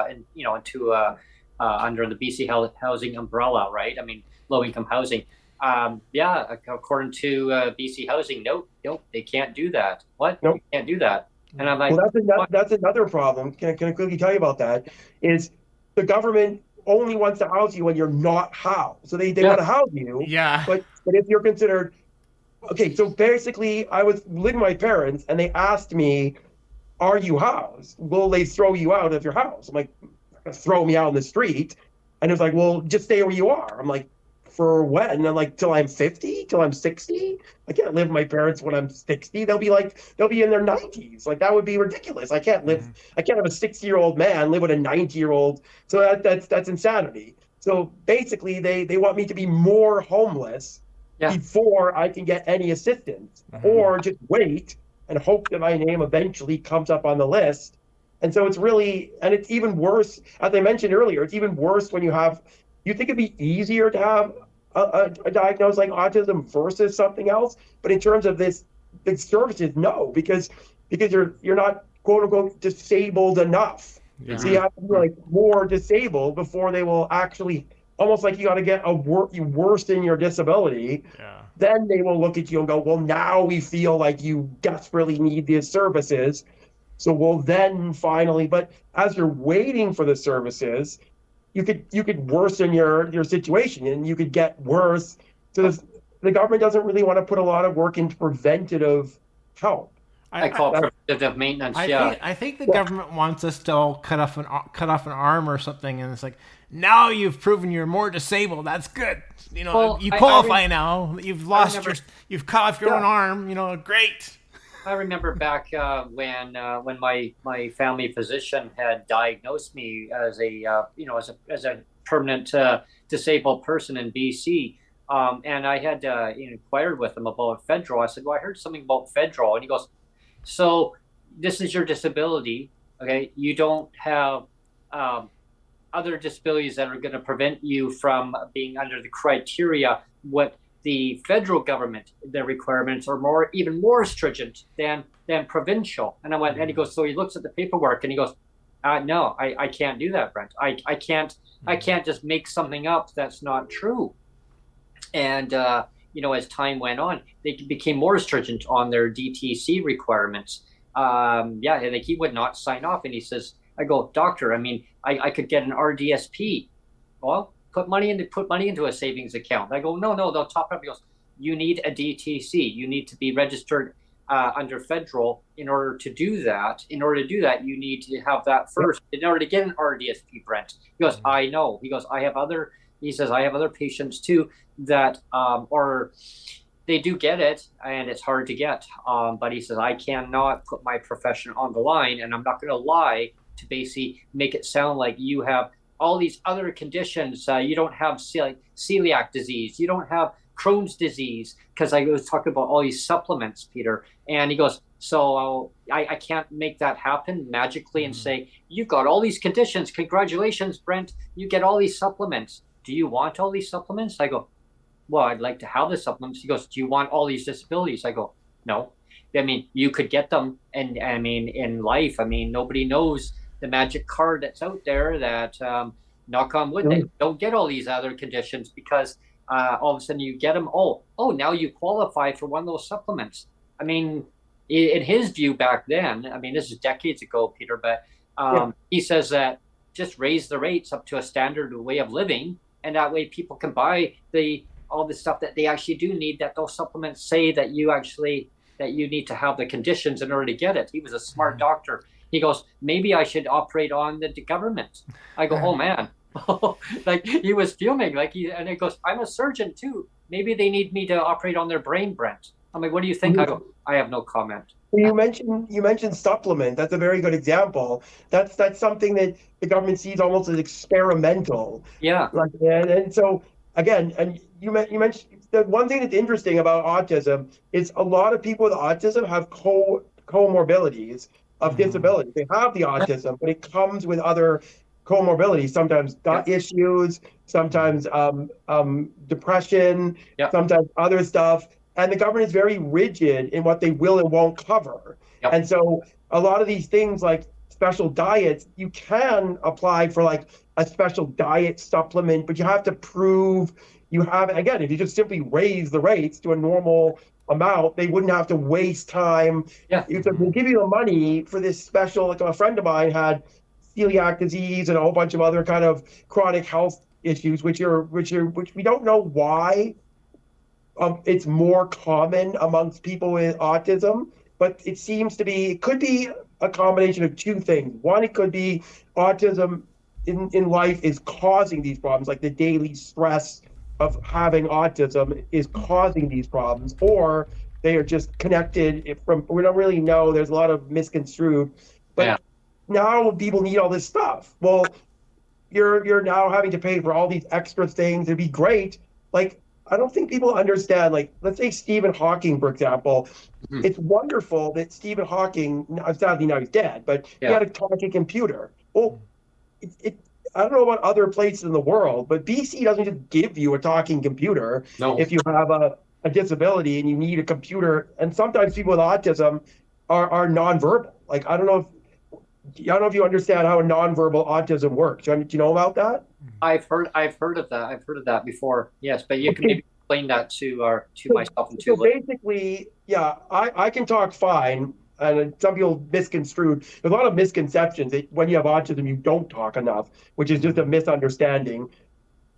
under the BC housing umbrella, right? I mean, low income housing. According to BC Housing, nope, they can't do that. What? Nope. They can't do that. And I'm like, well, that's another problem. Can I quickly tell you about that? Is the government only wants to house you when you're not housed. So they want to house you. Yeah. But if you're considered, okay, so basically I was living with my parents and they asked me, are you housed? Will they throw you out of your house? I'm like, throw me out in the street. And it was like, well, just stay where you are. I'm like, for when? And I'm like, till I'm 50, till I'm 60? I can't live with my parents when I'm 60. They'll be in their 90s. Like, that would be ridiculous. I can't have a 60-year-old man live with a 90-year-old. So that's insanity. So basically they want me to be more homeless before I can get any assistance, or just wait and hope that my name eventually comes up on the list. And so it's even worse, as I mentioned earlier, it's even worse when you think it'd be easier to have a diagnosis like autism versus something else, but in terms of the services, no, because you're not quote unquote disabled enough. So you have to be like more disabled before they will actually almost like you got to get you worsen your disability. Yeah. Then they will look at you and go, well, now we feel like you desperately need these services. So we'll then finally, but as you're waiting for the services, you could worsen your situation and you could get worse. So the government doesn't really want to put a lot of work into preventative help. I call it preventative maintenance. I think the government wants us to all cut off an arm or something, and it's like, now you've proven you're more disabled. That's good. You know, Well, you qualify now. You've lost you've cut off your own arm. You know, great. I remember back when my family physician had diagnosed me as as a permanent disabled person in BC, and I had inquired with him about federal. I said, "Well, I heard something about federal," and he goes, "So this is your disability, okay? You don't have other disabilities that are going to prevent you from being under the criteria. What the federal government, their requirements are even more stringent than provincial." And I went, and he goes, so he looks at the paperwork and he goes, "No, I can't do that, Brent. I can't just make something up that's not true." And as time went on, they became more stringent on their DTC requirements. Like he would not sign off, and he says, I go, "Doctor, I mean, I could get an RDSP." Well, put money into a savings account. I go, no, they'll top up. He goes, "You need a DTC. You need to be registered under federal in order to do that. In order to do that, you need to have that first in order to get an RDSP, Brent." He goes, "I know." He goes, I have other patients too that they do get it, and it's hard to get. But he says, I cannot put my profession on the line, and I'm not going to lie to basically make it sound like you have all these other conditions. You don't have celiac disease. You don't have Crohn's disease, because I was talking about all these supplements, Peter. And he goes, so I can't make that happen magically and say, you've got all these conditions. Congratulations, Brent. You get all these supplements. Do you want all these supplements? I go, well, I'd like to have the supplements. He goes, do you want all these disabilities? I go, no. I mean, you could get them. And I mean, in life, I mean, nobody knows the magic card that's out there that, knock on wood, they don't get all these other conditions, because all of a sudden you get them. Oh, now you qualify for one of those supplements. I mean, in his view back then, I mean, this is decades ago, Peter, but he says that just raise the rates up to a standard way of living, and that way people can buy all the stuff that they actually do need, that those supplements say that you need to have the conditions in order to get it. He was a smart doctor. He goes, maybe I should operate on the government. I go, oh man. Like he was fuming, and he goes, I'm a surgeon too. Maybe they need me to operate on their brain, Brent. I'm like, what do you think? I go, I have no comment. You mentioned supplement. That's a very good example. That's something that the government sees almost as experimental. Yeah. And so again, and you mentioned the one thing that's interesting about autism is a lot of people with autism have comorbidities of disability. They have the autism, but it comes with other comorbidities, sometimes gut issues, sometimes depression, sometimes other stuff. And the government is very rigid in what they will and won't cover. And so a lot of these things like special diets, you can apply for like a special diet supplement, but you have to prove you have, again, if you just simply raise the rates to a normal amount, they wouldn't have to waste time. We'll give you the money for this special, like a friend of mine had celiac disease and a whole bunch of other kind of chronic health issues, which we don't know why it's more common amongst people with autism, but it could be a combination of two things. One, it could be autism in life is causing these problems, like the daily stress of having autism is causing these problems, or they are just connected we don't really know. There's a lot of misconstrued, but now people need all this stuff. Well, you're now having to pay for all these extra things. It'd be great. Like, I don't think people understand, like, let's say Stephen Hawking, for example. It's wonderful that Stephen Hawking, sadly now he's dead, but he had a talking computer. Well, I don't know about other places in the world, but BC doesn't just give you a talking computer if you have a disability and you need a computer. And sometimes people with autism are nonverbal. Like, I don't know if you understand how a nonverbal autism works. Do you know about that? I've heard of that. I've heard of that before. Yes, but you can maybe explain that to So, myself and so to basically, yeah, I can talk fine, and some people misconstrued. There's a lot of misconceptions that when you have autism, you don't talk enough, which is just a misunderstanding.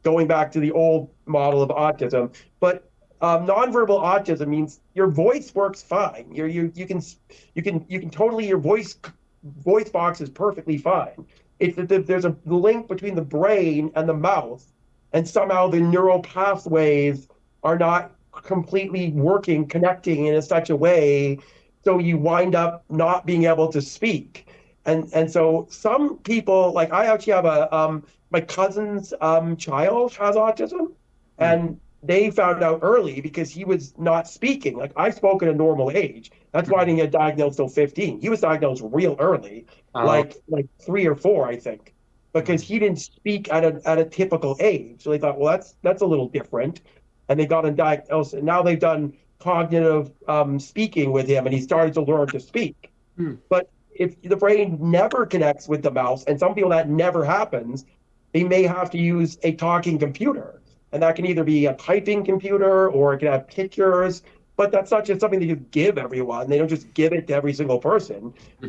Going back to the old model of autism, but nonverbal autism means your voice works fine. You can totally your voice box is perfectly fine. It's that there's a link between the brain and the mouth, and somehow the neural pathways are not completely working, connecting in such a way, so you wind up not being able to speak. And so some people, like I actually have a my cousin's child has autism, Mm. and they found out early because he was not speaking. Like I spoke at a normal age. That's why I didn't get diagnosed till 15. He was diagnosed real early, Oh, like 3 or 4, I think, because he didn't speak at a typical age. So they thought, well, that's a little different, and they got him diagnosed. And now they've done cognitive speaking with him, and he started to learn to speak. hmm. But if the brain never connects with the mouse, and some people that never happens, they may have to use a talking computer. And that can either be a typing computer or it can have pictures. But that's not just something that you give everyone. They don't just give it to every single person. Mhm.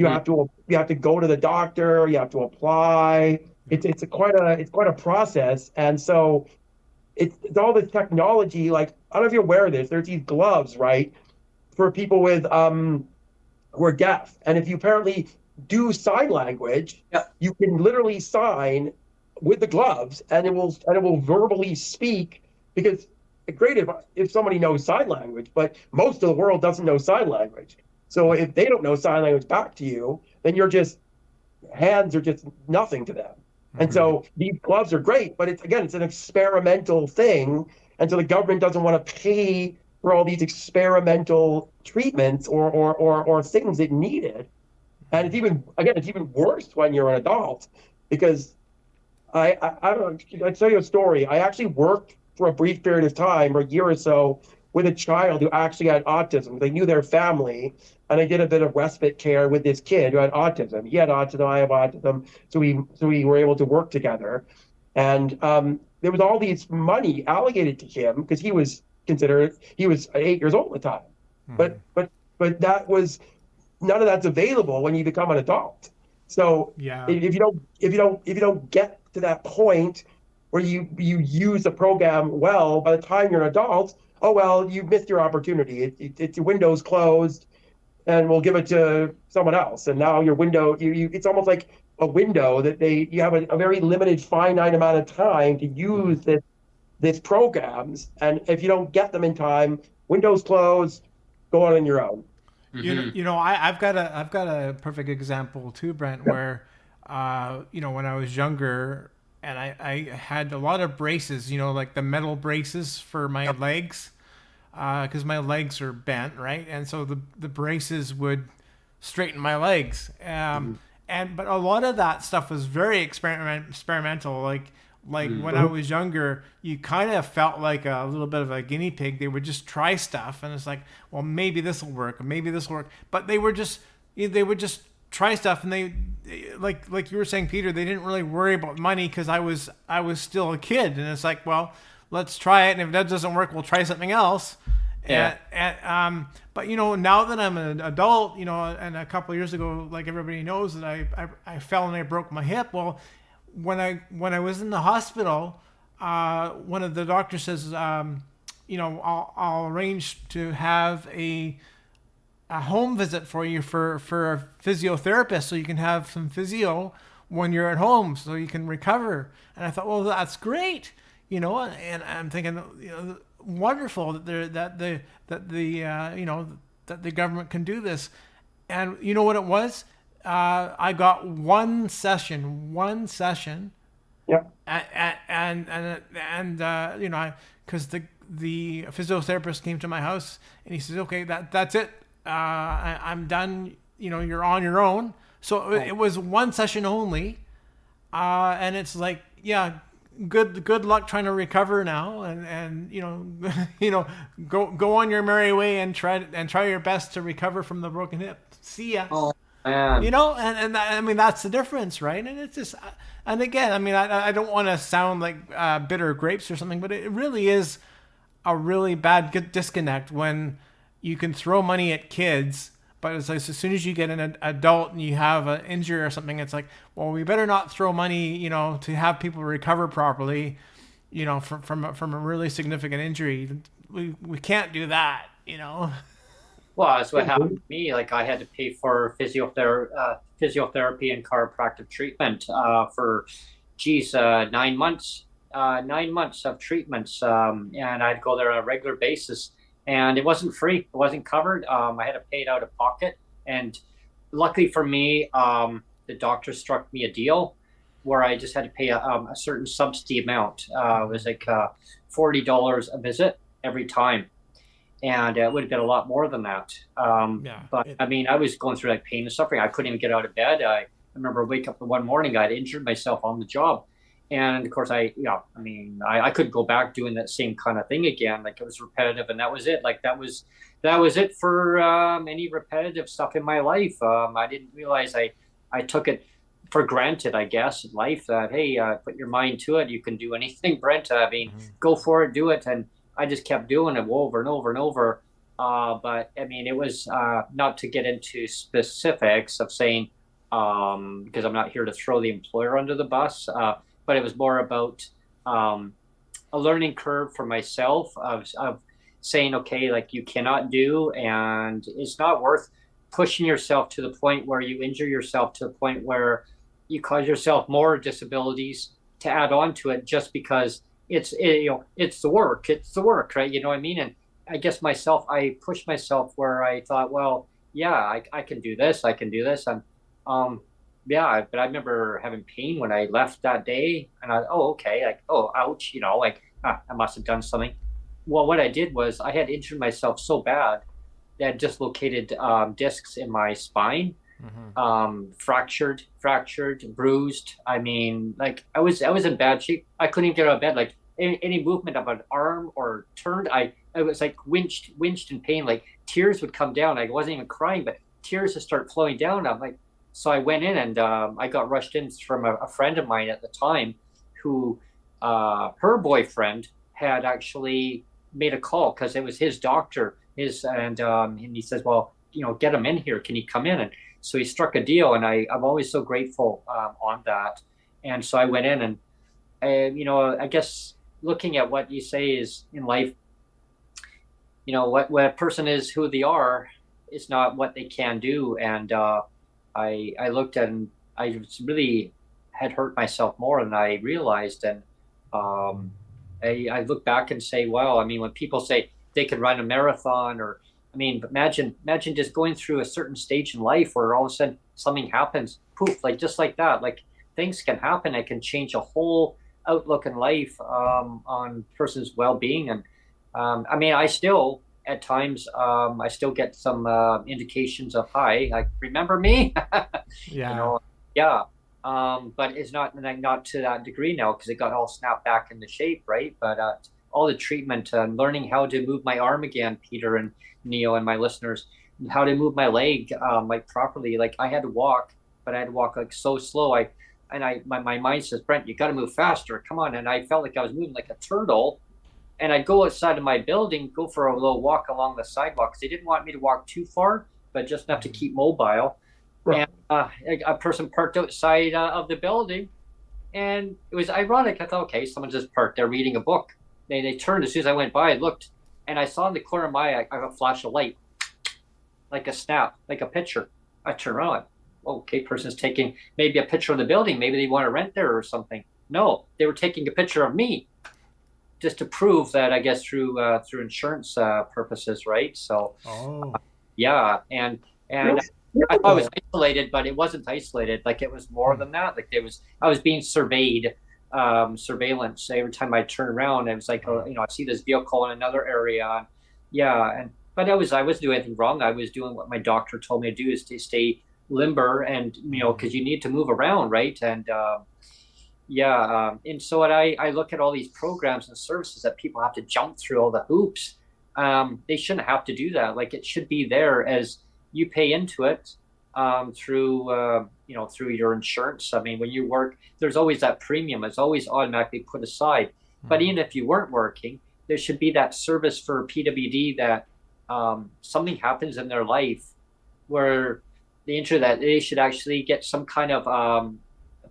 You have to go to the doctor. You have to apply. It's quite a process. And so it's all this technology. Like I don't know if you're aware of this. There's these gloves, right, for people with who are deaf. And if you apparently do sign language, Yeah. you can literally sign with the gloves, and it will verbally speak. Because it's great if somebody knows sign language, but most of the world doesn't know sign language. So if they don't know sign language back to you, then hands are just nothing to them. And so these gloves are great, but it's an experimental thing. And so the government doesn't want to pay for all these experimental treatments or things that needed. And it's even worse when you're an adult, because I don't know, I'll tell you a story. I actually worked for a brief period of time, or a year or so, with a child who actually had autism. They knew their family, and I did a bit of respite care with this kid who had autism. He had autism, I have autism, so we were able to work together. And there was all these money allocated to him because he was 8 years old at the time. But that was none of that's available when you become an adult. So Yeah. if you don't get to that point where you use the program well, by the time you're an adult, oh well, you missed your opportunity. It's your window's closed, and we'll give it to someone else. And now your window, it's almost like a window that you have a very limited, finite amount of time to use this programs. And if you don't get them in time, windows close, go on your own. I've got a perfect example too, Brent, where, when I was younger and I had a lot of braces, like the metal braces for my legs, because my legs are bent, right? And so the braces would straighten my legs. But a lot of that stuff was very experimental. Like when I was younger, you kind of felt like a little bit of a guinea pig. They would just try stuff, and it's like, well, maybe this will work, or maybe this will work. But they would just try stuff, and they like you were saying, Peter, they didn't really worry about money because I was still a kid, and it's like, well, let's try it, and if that doesn't work, we'll try something else. Yeah. But now that I'm an adult, and a couple of years ago, like everybody knows, that I fell and I broke my hip. Well, when I was in the hospital, one of the doctors says, I'll arrange to have a home visit for you for a physiotherapist, so you can have some physio when you're at home, so you can recover. And I thought, well, that's great, and I'm thinking, wonderful that the government can do this. And you know what it was? I got one session, Yeah. because the physiotherapist came to my house and he says, okay, that's it. I'm done. You're on your own. So it was one session only. And it's like, yeah, good luck trying to recover now. And go on your merry way and try your best to recover from the broken hip. See ya. Oh, Man, I mean, that's the difference, right? And it's just, and again, I mean, I don't want to sound like bitter grapes or something, but it really is a really bad disconnect when you can throw money at kids, but it's like as soon as you get an adult and you have an injury or something, it's like, well, we better not throw money, to have people recover properly, from a really significant injury. We can't do that. well, that's what happened to me. Like I had to pay for physiotherapy and chiropractic treatment for, 9 months, 9 months of treatments, and I'd go there on a regular basis, and it wasn't free. It wasn't covered. I had to pay it out of pocket, and luckily for me, the doctor struck me a deal where I just had to pay a certain subsidy amount. It was like $40 a visit every time, and it would have been a lot more than that. But I mean, I was going through like pain and suffering. I couldn't even get out of bed. I remember waking up one morning, I'd injured myself on the job. And of course, I couldn't go back doing that same kind of thing again. Like it was repetitive, and that was it. Like that was it for any repetitive stuff in my life. I didn't realize I took it for granted, I guess, in life that, hey, put your mind to it. You can do anything, Brent. I mean, go for it, do it. And I just kept doing it over and over and over. But I mean, it was not to get into specifics of saying, because I'm not here to throw the employer under the bus, but it was more about a learning curve for myself of saying, okay, like you cannot do, and it's not worth pushing yourself to the point where you injure yourself to the point where you cause yourself more disabilities to add on to it just because it's the work, right? You know what I mean? And I guess I pushed myself where I thought, well, yeah, I can do this, and yeah, but I remember having pain when I left that day, and okay, like, oh, ouch, like I must have done something. Well, what I did was I had injured myself so bad that I dislocated discs in my spine, fractured, bruised. I mean, like I was in bad shape. I couldn't even get out of bed. Like any movement of an arm or turned, I was like winched in pain. Like tears would come down. I wasn't even crying, but tears would start flowing down. I'm like, so I went in and I got rushed in from a friend of mine at the time, who her boyfriend had actually made a call because it was his doctor. And he says, well, get him in here. Can he come in? And so he struck a deal, and I'm always so grateful on that. And so I went in, and I guess looking at what you say is in life, what a person is, who they are, is not what they can do. And I looked at, and I really had hurt myself more than I realized. And I look back and say, wow, I mean, when people say they can run a marathon, or I mean, imagine just going through a certain stage in life where all of a sudden something happens, poof, like just like that. Like things can happen. It can change a whole outlook in life on person's well-being. And I mean, I still at times I still get some indications of, hi, like, remember me? Yeah. Yeah. But it's not to that degree now, because it got all snapped back into shape, right? But all the treatment, learning how to move my arm again, Peter and Neil and my listeners, how to move my leg like properly. Like I had to walk, but I had to walk like so slow. My mind says, Brent, you got to move faster. Come on. And I felt like I was moving like a turtle. And I'd go outside of my building, go for a little walk along the sidewalk, because they didn't want me to walk too far, but just enough to keep mobile. Right. And a person parked outside of the building, and it was ironic. I thought, okay, someone just parked there reading a book. They turned as soon as I went by. I looked, and I saw in the corner of my eye, I got a flash of light, like a snap, like a picture. I turned around, like, okay, person's taking maybe a picture of the building. Maybe they want to rent there or something. No, they were taking a picture of me, just to prove that, I guess, through insurance purposes, right? So, yeah, and I thought I was isolated, but it wasn't isolated. Like it was more than that. Like I was being surveyed, surveillance every time I turn around. It was like, I see this vehicle in another area. Yeah, but I wasn't doing anything wrong. I was doing what my doctor told me to do, is to stay limber, and because you need to move around, right? And and so I look at all these programs and services that people have to jump through all the hoops. They shouldn't have to do that. Like it should be there as you pay into it. through through your insurance. I mean, when you work, there's always that premium. It's always automatically put aside. But even if you weren't working, there should be that service for PWD that something happens in their life where that they should actually get some kind of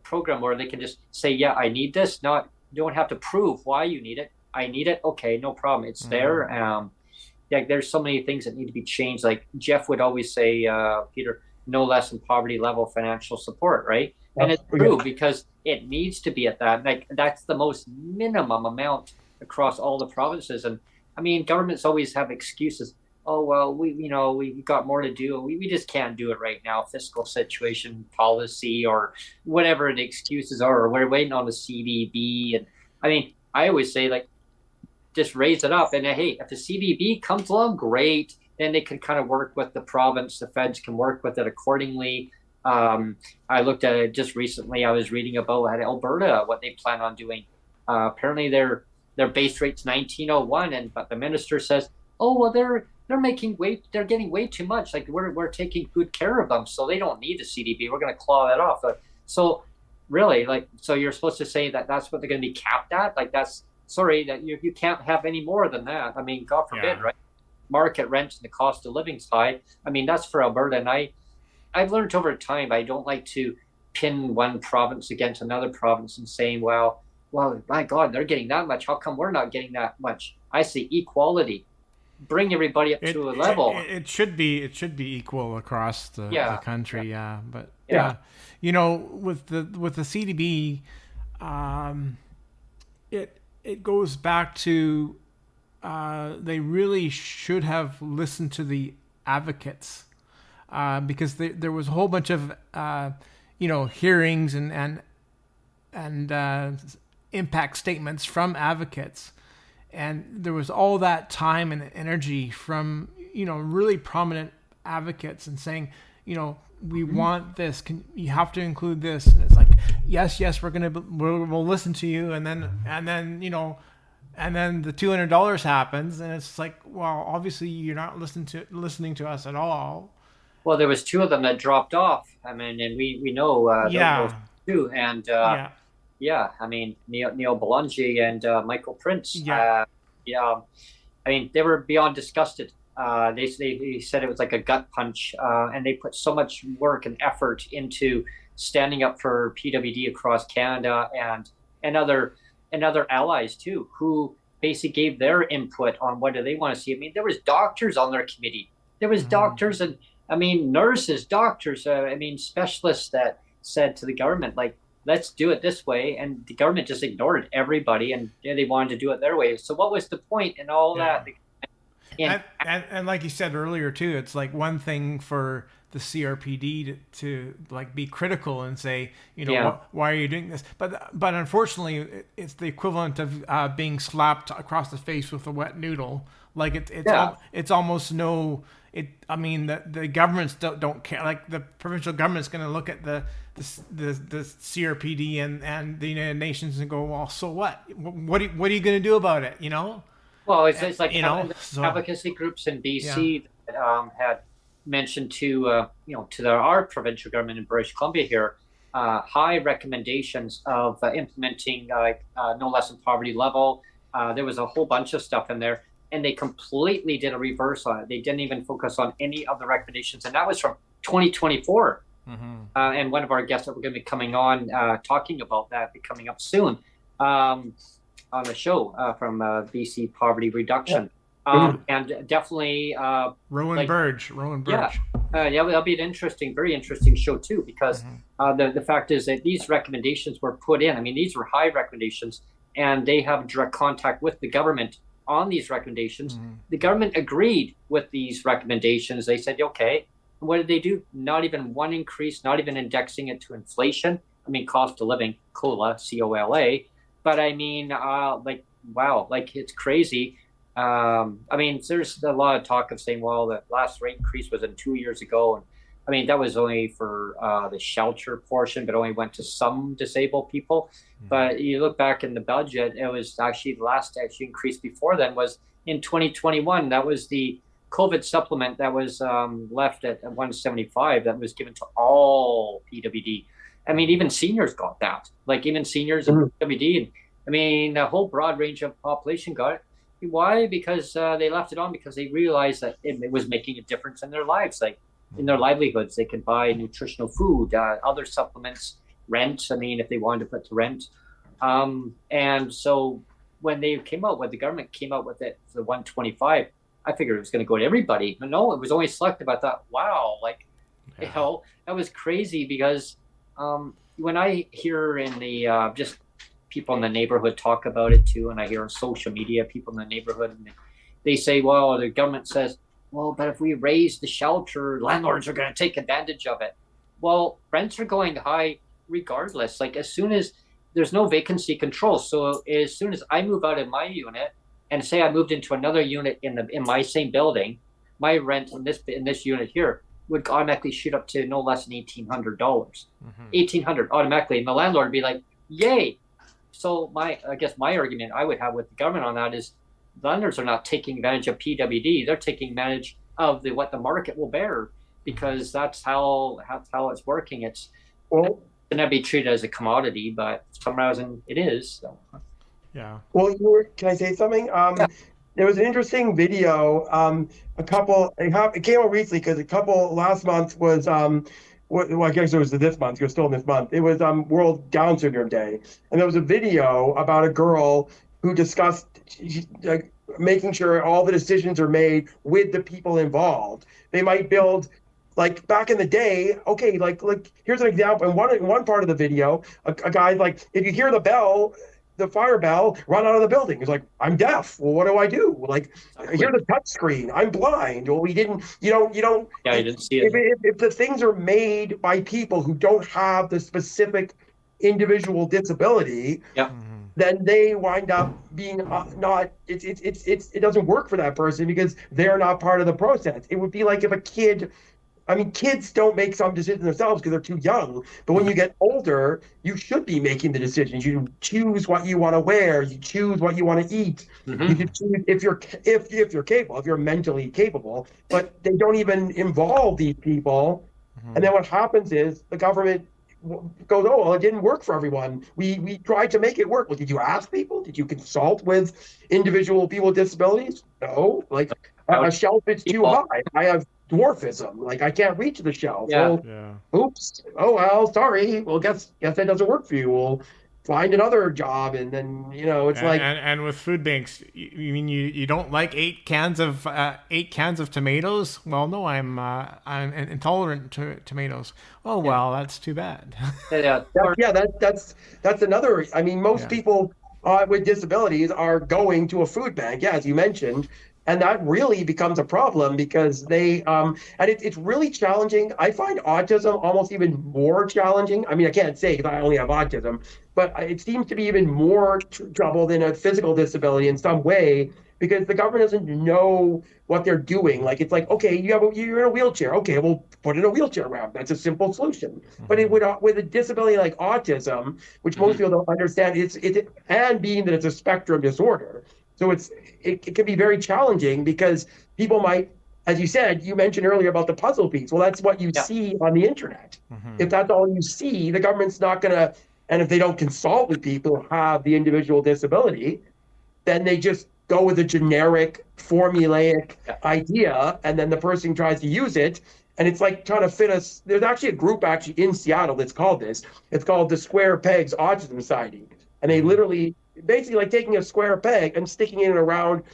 program where they can just say, yeah, I need this. Not, you don't have to prove why you need it. I need it. Okay, no problem. It's there. Yeah, there's so many things that need to be changed. Like Jeff would always say, Peter, no less than poverty level financial support, right? And it's true because it needs to be at that. Like that's the most minimum amount across all the provinces. And I mean, governments always have excuses. Oh, well, we got more to do. We just can't do it right now. Fiscal situation, policy, or whatever the excuses are, or we're waiting on the CDB. And I mean, I always say, like, just raise it up. And hey, if the CDB comes along, great. Then they can kind of work with the province. The feds can work with it accordingly. I looked at it just recently. I was reading about Alberta, what they plan on doing. Apparently, their base rate's 1901, but the minister says, oh, well, they're getting way too much. Like we're taking good care of them, so they don't need the CDB. We're going to claw that off. So really, so you're supposed to say that that's what they're going to be capped at? Like that you can't have any more than that. I mean, God forbid, right? Market rent and the cost of living's high. I mean, that's for Alberta, and I've learned over time I don't like to pin one province against another province and saying, well, my God, they're getting that much. How come we're not getting that much? I say equality. Bring everybody up to a level. It should be equal across the country. But with the CDB, it goes back to they really should have listened to the advocates, because there was a whole bunch of hearings and impact statements from advocates. And there was all that time and energy from, really prominent advocates and saying, we want this. You have to include this. And it's like, yes, we'll listen to you. And then the $200 happens, and it's like, well, obviously you're not listening to us at all. Well, there was two of them that dropped off. I mean, and we know those two, and yeah, I mean, Neil Belongi and Michael Prince. I mean, they were beyond disgusted. They said it was like a gut punch, and they put so much work and effort into standing up for PWD across Canada and other allies too, who basically gave their input on what do they want to see. I mean, there was doctors on their committee. There was doctors and nurses, doctors, specialists that said to the government, like, let's do it this way. And the government just ignored everybody, and they wanted to do it their way. So what was the point in all that? And like you said earlier too, it's like one thing for the CRPD to like be critical and say, why are you doing this? But unfortunately, it's the equivalent of being slapped across the face with a wet noodle. Like it's almost no. The governments don't care. Like the provincial government's going to look at the CRPD and the United Nations and go, well, so what? What are you going to do about it? Well, it's like advocacy groups in BC that had mentioned to our provincial government in British Columbia here, high recommendations of implementing no less than poverty level. There was a whole bunch of stuff in there, and they completely did a reverse on it. They didn't even focus on any of the recommendations, and that was from 2024. And one of our guests that we're going to be coming on talking about that, be coming up soon on the show from BC Poverty Reduction. And definitely Rowan Burge. That'll be an very interesting show too, because the fact is that these recommendations were put in. I mean, these were high recommendations, and they have direct contact with the government on these recommendations. The government agreed with these recommendations. They said, okay, what did they do? Not even one increase, not even indexing it to inflation. I mean, cost of living, COLA, C-O-L-A. But I mean, wow, it's crazy. There's a lot of talk of saying, well, the last rate increase was 2 years ago. And I mean, that was only for the shelter portion, but only went to some disabled people. But you look back in the budget, it was actually the last increase before then was in 2021. That was the COVID supplement that was left at 175 that was given to all PWD. I mean, even seniors got that. Like even seniors and PWD. And, I mean, a whole broad range of population got it. Why? Because they left it on because they realized that it was making a difference in their lives, like in their livelihoods. They could buy nutritional food, other supplements, rent. I mean, if they wanted to put to rent. And so when they came out, when the government came out with it, the 125, I figured it was going to go to everybody. But no, it was only selective. I thought, wow, like, you know, that was crazy because when I hear in the just people in the neighborhood talk about it too, and I hear on social media people in the neighborhood, and they say, well, the government says, well, but if we raise the shelter, landlords are going to take advantage of it. Well, rents are going high regardless. Like as soon as there's no vacancy control, so as soon as I move out of my unit and say I moved into another unit in my same building, my rent in this unit here would automatically shoot up to no less than $1,800. $1,800 automatically, and the landlord would be like, "Yay!" So I guess my argument I would have with the government on that is, landlords are not taking advantage of PWD; they're taking advantage of what the market will bear, because that's how it's working. It's going to be treated as a commodity, but for some reason it is. So. Yeah. Well, can I say something? There was an interesting video. It came out recently because a couple last month was well, I guess it was this month. It was still in this month. It was World Down Syndrome Day, and there was a video about a girl who discussed making sure all the decisions are made with the people involved. They might build. Like back in the day, okay, like here's an example. In one part of the video, a guy's like, if you hear the bell, the fire bell, run out of the building. He's like, I'm deaf. Well, what do I do? Like, I hear the touch screen. I'm blind. Well, you don't. Yeah, I didn't see it. If the things are made by people who don't have the specific individual disability, then they wind up being not. It doesn't work for that person because they're not part of the process. It would be like if a kid. I mean, kids don't make some decisions themselves because they're too young. But when you get older, you should be making the decisions. You choose what you want to wear. You choose what you want to eat. You can choose if you're capable, if you're mentally capable. But they don't even involve these people. And then what happens is the government goes, oh, well, it didn't work for everyone. We tried to make it work. Well, did you ask people? Did you consult with individual people with disabilities? No. Like a shelf is too high. I have dwarfism, like I can't reach the shelf. Oops. Oh well, sorry. Well, guess that doesn't work for you. We'll find another job, and then it's like. And with food banks, you mean you don't like 8 cans of tomatoes? Well, no, I'm intolerant to tomatoes. Oh well, that's too bad. That's another. I mean, most people with disabilities are going to a food bank, as you mentioned. And that really becomes a problem because and it's really challenging. I find autism almost even more challenging. I mean, I can't say because I only have autism, but it seems to be even more trouble than a physical disability in some way because the government doesn't know what they're doing. Like, it's like, okay, you're in a wheelchair. Okay, we'll put in a wheelchair ramp. That's a simple solution. But with a disability like autism, which most people don't understand, and being that it's a spectrum disorder, so it can be very challenging because people might, as you said, you mentioned earlier about the puzzle piece. Well, that's what you see on the internet. If that's all you see, the government's not going to, and if they don't consult with people who have the individual disability, then they just go with a generic formulaic idea, and then the person tries to use it. And it's like trying to fit us. There's actually a group in Seattle that's called this. It's called the Square Pegs Autism Society. And they literally, basically like taking a square peg and sticking it in a round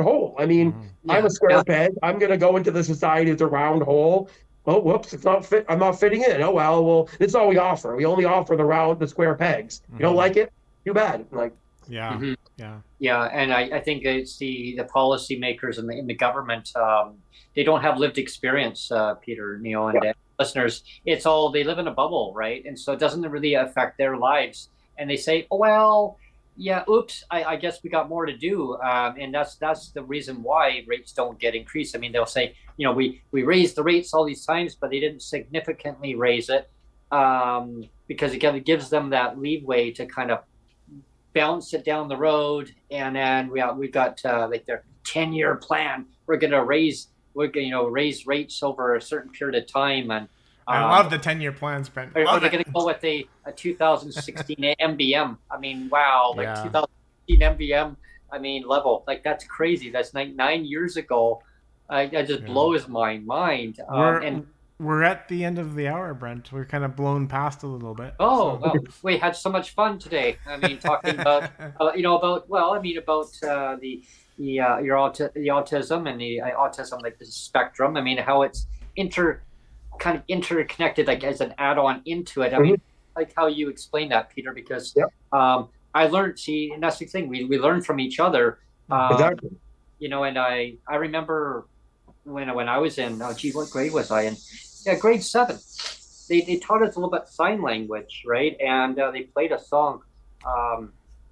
hole. I mean, I'm a square peg. I'm going to go into the society as a round hole. Oh, whoops, it's not fit. I'm not fitting in. Oh, well, this is all we offer. We only offer the square pegs. You don't like it? Too bad. Like, yeah. And I think it's the policymakers in the government. They don't have lived experience, Peter, and listeners. It's all, they live in a bubble, right? And so it doesn't really affect their lives. And they say, oh, well, yeah, oops, I guess we got more to do. And that's the reason why rates don't get increased. I mean, they'll say, we raised the rates all these times, but they didn't significantly raise it because it gives them that leeway to kind of bounce it down the road. And then we've got like their 10-year plan. We're going to raise we're going to raise rates over a certain period of time, and I love the 10-year plans, Brent. are they going to go with a 2016 MBM? I mean, wow, like Yeah. 2016 MBM. I mean, level, like that's crazy. That's 9 years ago. I just blows my mind. We're at the end of the hour, Brent. We're kind of blown past a little bit. Oh, well, we had so much fun today. I mean, talking about, the autism and the autism, like the spectrum. I mean, how it's kind of interconnected, like as an add-on into it. I mean, like how you explain that, Peter, because I learned, and that's the thing, we learn from each other. Exactly. And I remember when I was in, what grade was I in? Yeah, grade 7. They taught us a little bit sign language, right? And they played a song,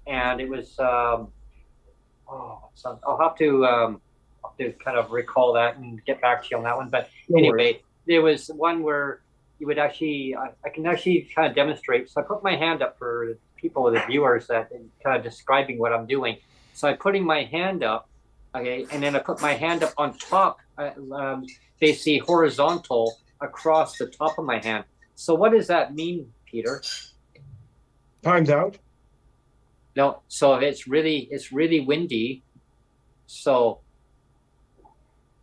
and it was I'll have to kind of recall that and get back to you on that one. But anyway, there was one where you would actually, I can actually kind of demonstrate. So I put my hand up for people, the viewers, that kind of describing what I'm doing. So I'm putting my hand up, okay, and then I put my hand up on top, basically horizontal across the top of my hand. So what does that mean, Peter? Time's out. No, so it's really windy. So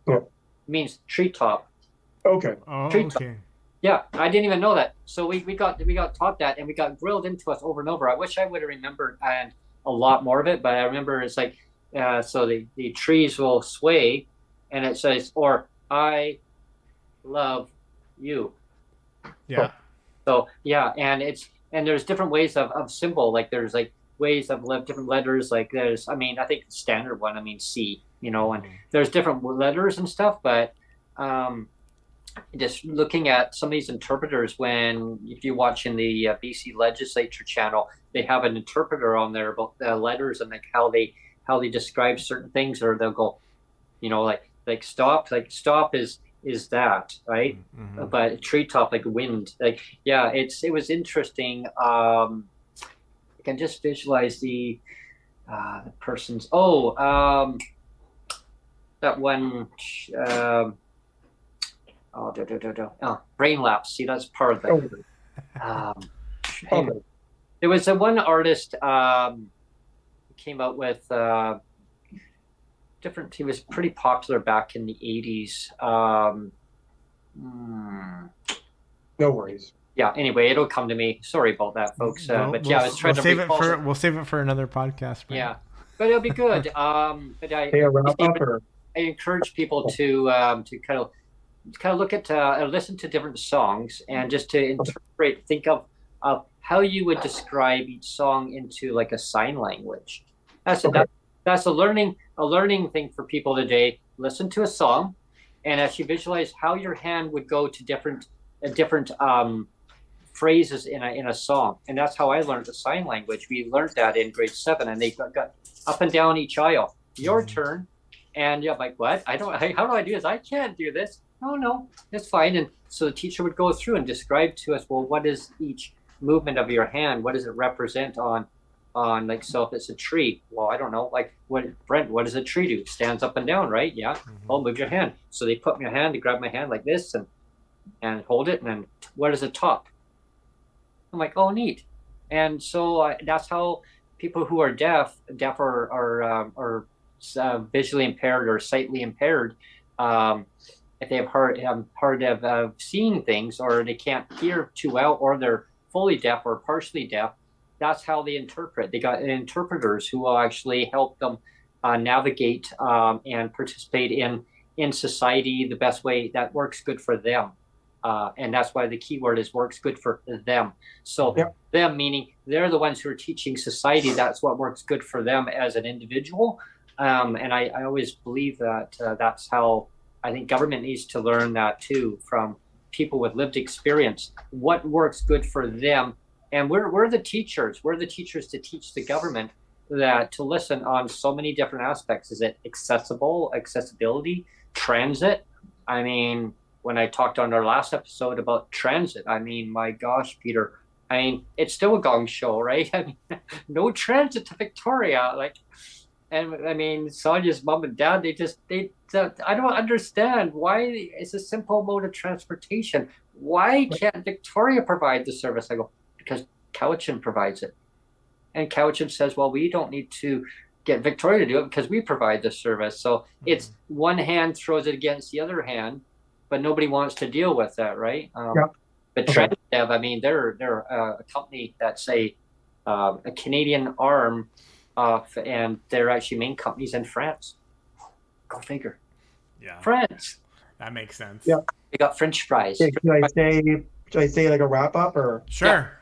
it means treetop. Okay. Oh, Treetop. okay. Yeah, I didn't even know that. So we got taught that, and we got drilled into us over and over. I wish I would have remembered and a lot more of it, but I remember it's like, so the trees will sway, and it says, or I love you. Yeah. So yeah, and there's different ways of symbol. Like there's like ways of different letters. Like there's, I mean, I think the standard one, I mean, C, and there's different letters and stuff. But just looking at some of these interpreters, if you watch in the BC Legislature channel, they have an interpreter on there about the letters and like how they describe certain things, or they'll go, like stop, is that right? But treetop, like wind, like it was interesting. I can just visualize the person's that one brain lapse. See, that's part of it. There was one artist came out with different. He was pretty popular back in the 80s. No worries. Yeah. Anyway, it'll come to me. Sorry about that, folks. I was trying to recall. We'll save it for another podcast. Right? Yeah, but it'll be good. But I encourage people to kind of look at listen to different songs and just to interpret. Think of how you would describe each song into like a sign language. That's a learning thing for people today. Listen to a song, and actually visualize how your hand would go to different phrases in a song. And that's how I learned the sign language. We learned that in grade 7, and they got up and down each aisle. Your turn, and you're like, what? How do I do this? I can't do this. No, that's fine. And so the teacher would go through and describe to us, well, what is each movement of your hand? What does it represent on like, so if it's a tree, well, I don't know, like Brent, what does a tree do? Stands up and down, right? Yeah. Well, move your hand. So they put my hand, they grab my hand like this and hold it, and then what is a top? I'm like, oh, neat. And so that's how people who are deaf or visually impaired or sightly impaired, if they have hard of seeing things, or they can't hear too well, or they're fully deaf or partially deaf, that's how they interpret. They got interpreters who will actually help them navigate and participate in society the best way that works good for them. And that's why the key word is works good for them. So them meaning they're the ones who are teaching society. That's what works good for them as an individual. And I always believe that that's how I think government needs to learn that too, from people with lived experience, what works good for them. And we're the teachers. We're the teachers to teach the government to listen on so many different aspects. Is it accessibility, transit? I mean, when I talked on our last episode about transit, I mean, my gosh, Peter, I mean, it's still a gong show, right? I mean, no transit to Victoria. Like, And I mean, Sonia's mom and dad, I don't understand why it's a simple mode of transportation. Why can't Victoria provide the service? I go, because Cowichan provides it. And Cowichan says, well, we don't need to get Victoria to do it because we provide the service. So it's one hand throws it against the other hand, but nobody wants to deal with that, right? But Transdev, I mean, they're a company that's a Canadian arm, and they're actually main companies in France. Go figure. Yeah. France. That makes sense. Yeah. They got French fries. Should I say like a wrap up or? Sure.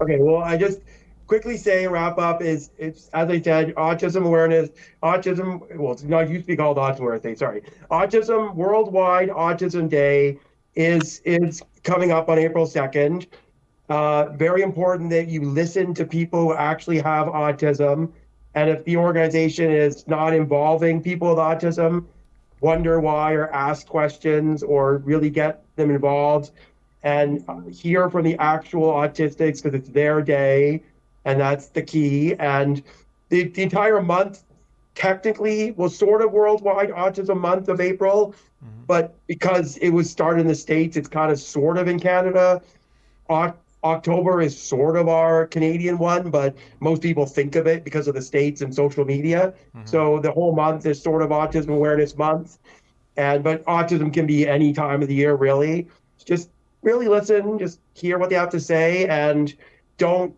Okay, well, I just quickly say wrap up is, it's, as I said, autism awareness, well, it's not used to be called Autism Awareness Day, sorry. Autism, Worldwide Autism Day is coming up on April 2nd. Very important that you listen to people who actually have autism. And if the organization is not involving people with autism, wonder why, or ask questions, or really get them involved and hear from the actual autistics, because it's their day, and that's the key. And the entire month technically was sort of Worldwide Autism Month of April, but because it was started in the States, it's kind of sort of in Canada. October is sort of our Canadian one, but most people think of it because of the States and social media. So the whole month is sort of Autism Awareness Month. But autism can be any time of the year, really. Just really listen, just hear what they have to say, and don't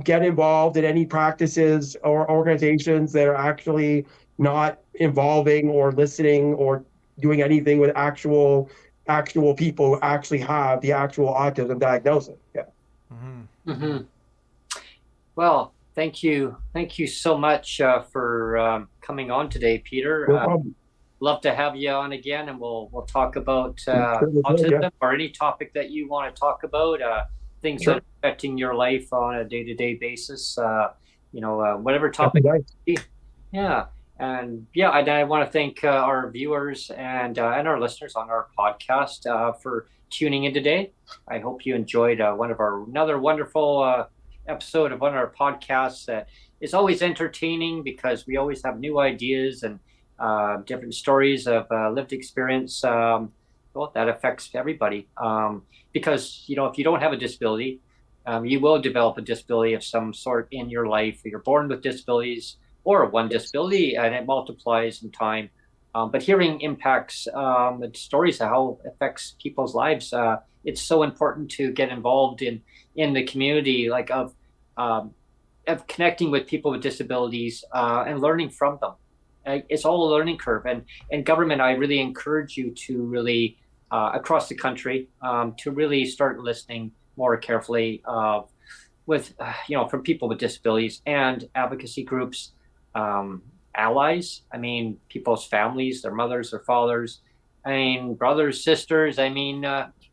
get involved in any practices or organizations that are actually not involving or listening or doing anything with actual people who actually have the actual autism diagnosis. Well, thank you so much for coming on today, Peter. No problem. Love to have you on again, and we'll talk about autism or any topic that you want to talk about, things that are affecting your life on a day-to-day basis, whatever topic. Yeah. And I want to thank our viewers and our listeners on our podcast for tuning in today. I hope you enjoyed another wonderful episode of one of our podcasts that is always entertaining, because we always have new ideas and different stories of lived experience that affects everybody. Because if you don't have a disability, you will develop a disability of some sort in your life. You're born with disabilities, or one disability, and it multiplies in time. But hearing impacts, the stories of how it affects people's lives, it's so important to get involved in the community, like of connecting with people with disabilities and learning from them. It's all a learning curve, and government, I really encourage you to really across the country to really start listening more carefully from people with disabilities and advocacy groups. Allies, I mean, people's families, their mothers, their fathers, I mean, brothers, sisters. I mean,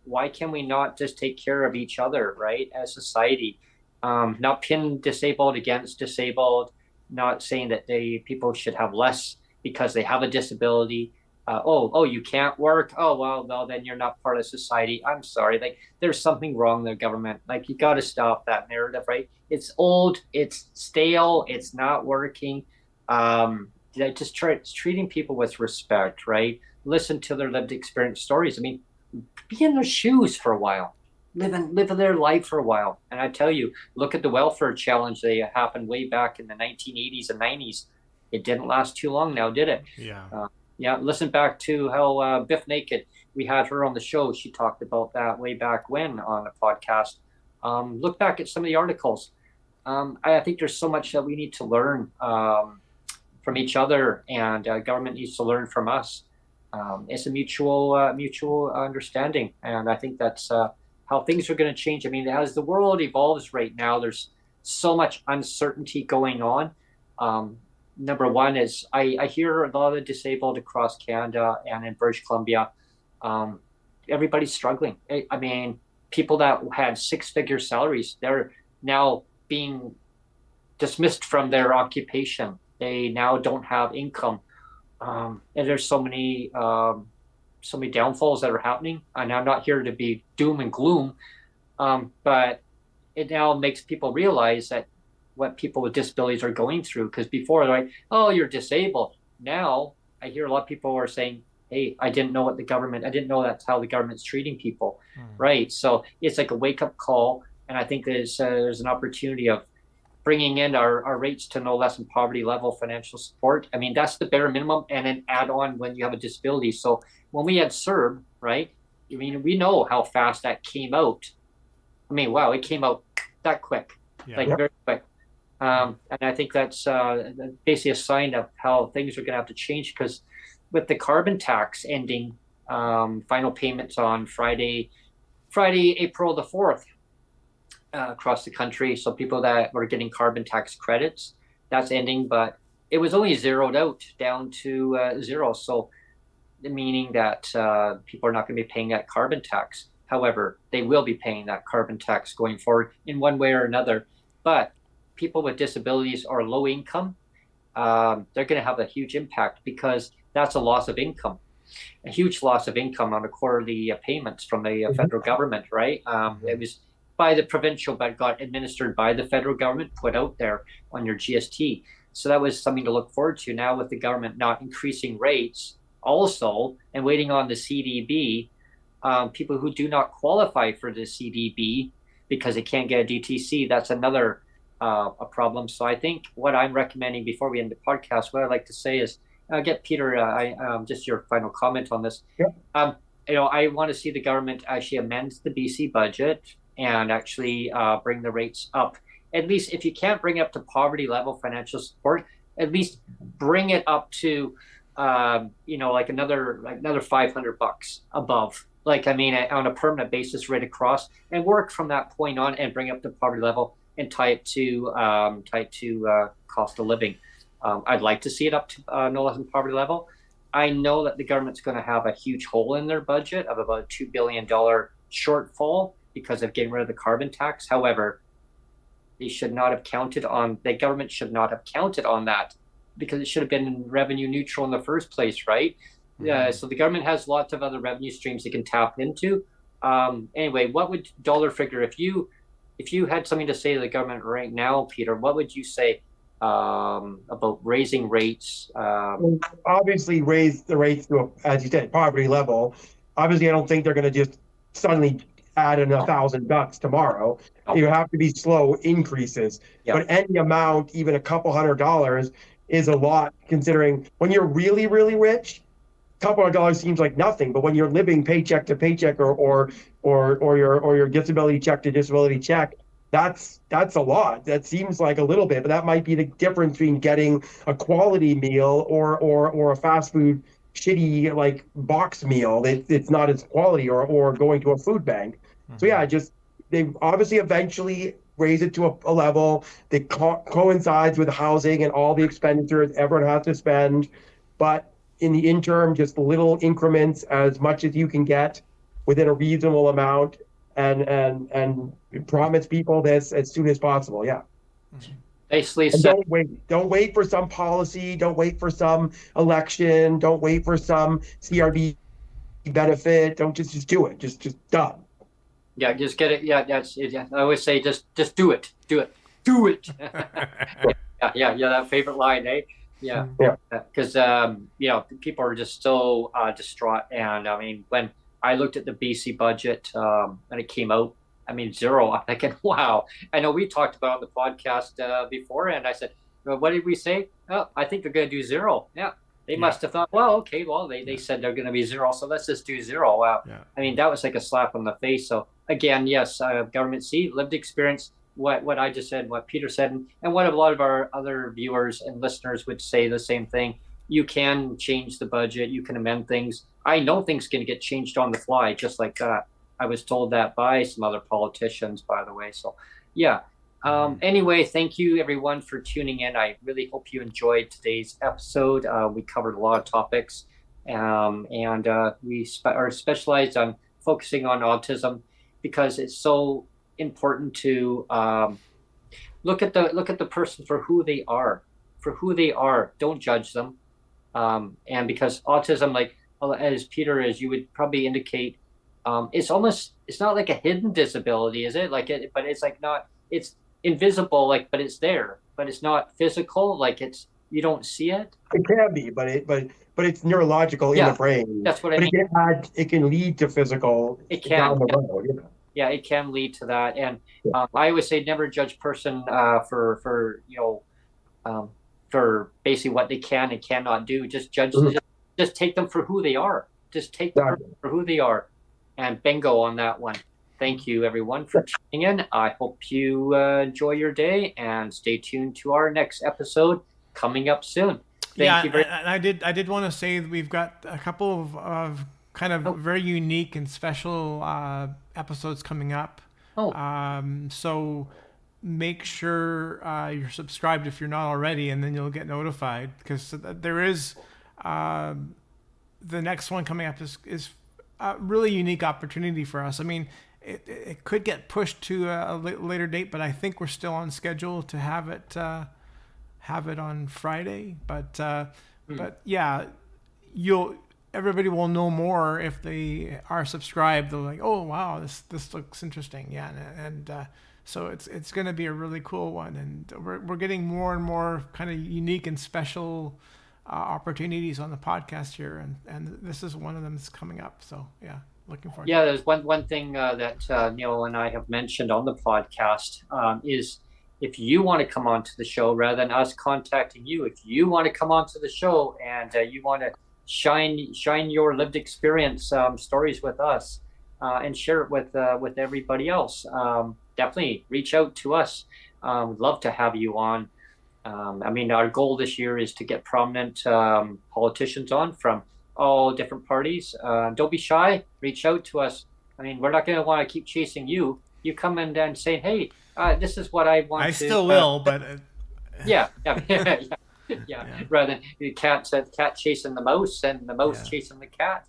why can we not just take care of each other, right, as society? Not pin disabled against disabled, not saying that people should have less because they have a disability. You can't work. Oh, well, then you're not part of society. I'm sorry. Like, there's something wrong in the government. Like, you got to stop that narrative, right? It's old, it's stale, it's not working. Just treating people with respect, right? Listen to their lived experience stories. I mean, be in their shoes for a while, live their life for a while. And I tell you, look at the welfare challenge. They happened way back in the 1980s and 90s. It didn't last too long now, did it? Yeah. Listen back to how Biff Naked, we had her on the show. She talked about that way back when on a podcast. Look back at some of the articles. I think there's so much that we need to learn from each other, and government needs to learn from us. It's a mutual understanding, and I think that's how things are going to change. I mean, as the world evolves right now, there's so much uncertainty going on. Number one is I hear a lot of the disabled across Canada and in British Columbia, everybody's struggling. I mean, people that had six-figure salaries, they're now being dismissed from their occupation. They now don't have income. And there's so many downfalls that are happening. And I'm not here to be doom and gloom, but it now makes people realize that what people with disabilities are going through. Because before they're like, oh, you're disabled. Now I hear a lot of people are saying, hey, I didn't know I didn't know that's how the government's treating people. Right. So it's like a wake up call. And I think there's an opportunity of bringing in our rates to no less than poverty level financial support. I mean, that's the bare minimum, and then add on when you have a disability. So when we had CERB, right, I mean, we know how fast that came out. I mean, wow, it came out that quick, like very quick. And I think that's basically a sign of how things are going to have to change, because with the carbon tax ending, final payments on Friday, April the 4th, across the country. So people that were getting carbon tax credits, that's ending, but it was only zeroed out down to 0. So meaning that people are not going to be paying that carbon tax. However, they will be paying that carbon tax going forward in one way or another. But people with disabilities or low income, they're going to have a huge impact, because that's a loss of income, a huge loss of income on the quarterly payments from the federal government, right? It was by the provincial, but got administered by the federal government, put out there on your GST. So that was something to look forward to. Now with the government not increasing rates also, and waiting on the CDB, people who do not qualify for the CDB because they can't get a DTC, that's another a problem. So I think what I'm recommending before we end the podcast, what I'd like to say is, get Peter, just your final comment on this. I want to see the government actually amend the BC budget and actually bring the rates up. At least if you can't bring it up to poverty level financial support, at least bring it up to, like another $500 above. Like, I mean, on a permanent basis right across, and work from that point on and bring up to poverty level and tie it to cost of living. I'd like to see it up to no less than poverty level. I know that the government's going to have a huge hole in their budget of about a $2 billion shortfall because of getting rid of the carbon tax. However, the government should not have counted on that, because it should have been revenue neutral in the first place, right? So the government has lots of other revenue streams they can tap into. Anyway, what would dollar figure, if you had something to say to the government right now, Peter, what would you say about raising rates? Obviously, raise the rates to, as you said, poverty level. Obviously, I don't think they're going to just suddenly add in $1,000 tomorrow. You have to be slow increases. But any amount, even a couple $100, is a lot, considering when you're really, really rich, a couple of dollars seems like nothing. But when you're living paycheck to paycheck, or your disability check to disability check, that's a lot. That seems like a little bit, but that might be the difference between getting a quality meal or a fast food shitty like box meal that it's not as quality, or going to a food bank. So yeah, they obviously eventually raise it to a level that coincides with housing and all the expenditures everyone has to spend. But in the interim, just little increments, as much as you can get within a reasonable amount, and promise people this as soon as possible. Yeah. Basically, don't wait for some policy. Don't wait for some election. Don't wait for some CRPD benefit. Don't just do it. Just done. Yeah, just get it. Yeah, that's it. Yeah. I always say, just do it. Do it. yeah. That favorite line, eh? Yeah. Because people are just so distraught. And I mean, when I looked at the BC budget and it came out, I mean, 0. I'm thinking, wow. I know we talked about on the podcast before, and I said, well, what did we say? Oh, I think they're going to do 0. Yeah. They must have thought, well, okay, well, they said they're going to be 0, so let's just do 0. Wow. Yeah. I mean, that was like a slap on the face. So again, yes, government lived experience, what I just said, what Peter said, and what a lot of our other viewers and listeners would say the same thing. You can change the budget. You can amend things. I know things can get changed on the fly, just like that. I was told that by some other politicians, by the way. So, yeah. Anyway, thank you, everyone, for tuning in. I really hope you enjoyed today's episode. We covered a lot of topics, and we are specialized on focusing on autism, because it's so important to look at the person for who they are. Don't judge them. And because autism, like as Peter, as you would probably indicate, it's not like a hidden disability, is it? But it's like not. It's invisible, like, but it's there, but it's not physical, like you don't see it. It can be, but it's neurological in the Yeah, brain. that's what I But mean. it can lead to physical It down can, the yeah. road. You know? Yeah, it can lead to that. And Yeah. I always say never judge person for for basically what they can and cannot do. Just judge, Mhm. just take them for who they are. Just take them Exactly. for who they are. And bingo on that one. Thank you, everyone, for tuning in. I hope you enjoy your day and stay tuned to our next episode coming up soon. Thank you very and I did want to say that we've got a couple of kind of much. very unique and special episodes coming up. Oh, So make sure you're subscribed if you're not already, and then you'll get notified, because there is the next one coming up is a really unique opportunity for us. I mean, it could get pushed to a later date, but I think we're still on schedule to have it on Friday. But yeah, everybody will know more if they are subscribed. They're like, oh wow, this looks interesting. Yeah, and so it's going to be a really cool one, and we're getting more and more kind of unique and special opportunities on the podcast here, and this is one of them that's coming up. So yeah, looking forward. yeah, there's one thing that Neil and I have mentioned on the podcast is if you want to come onto the show, rather than us contacting you, if you want to come onto the show and you want to shine your lived experience stories with us and share it with everybody else, definitely reach out to us. We'd love to have you on. I mean, our goal this year is to get prominent politicians on from all different parties. Don't be shy. Reach out to us. I mean, we're not going to want to keep chasing you. You come in and say, hey, this is what I want I to... still will, but... yeah. Rather than the cat chasing the mouse and the mouse chasing the cat.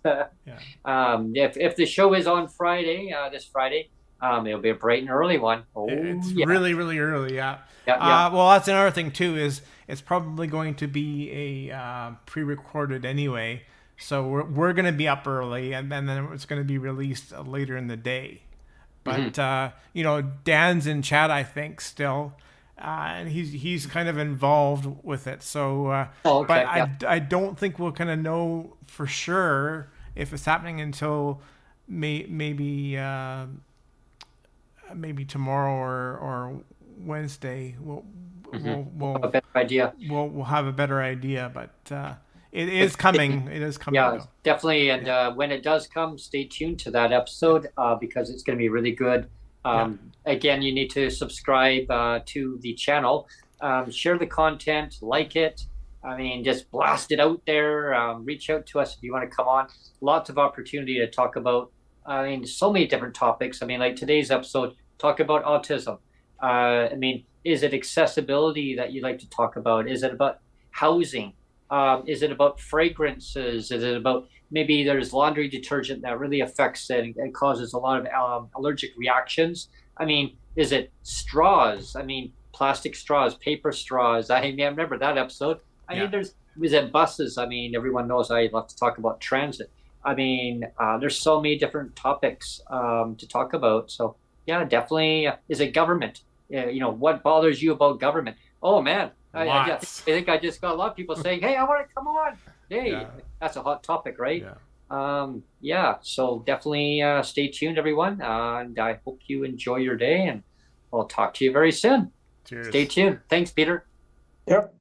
If the show is on Friday, this Friday, it'll be a bright and early one. It's really, really early, yeah. Yeah. Well, that's another thing too, is it's probably going to be a pre-recorded anyway. So we're going to be up early, and then it's going to be released later in the day. But Dan's in chat, I think, still, and he's kind of involved with it. So, but I don't think we'll kind of know for sure if it's happening until maybe tomorrow or Wednesday. We'll have a better idea. We'll have a better idea, but it is coming. It is coming. Yeah, definitely. And when it does come, stay tuned to that episode because it's going to be really good. Again, you need to subscribe to the channel, share the content, like it. I mean, just blast it out there. Reach out to us if you want to come on. Lots of opportunity to talk about. I mean, so many different topics. I mean, like today's episode, talk about autism. I mean, is it accessibility that you'd like to talk about? Is it about housing? Is it about fragrances? Is it about maybe there's laundry detergent that really affects it and causes a lot of allergic reactions? I mean, is it straws? I mean, plastic straws, paper straws. I remember that episode. I mean, is it buses? I mean, everyone knows I love to talk about transit. I mean, there's so many different topics to talk about. So yeah, definitely. Is it government? What bothers you about government? Oh man. I think I just got a lot of people saying, hey, I want to come on. Hey, that's a hot topic, right? So definitely stay tuned, everyone. And I hope you enjoy your day, and I'll talk to you very soon. Cheers. Stay tuned. Thanks, Peter. Yep.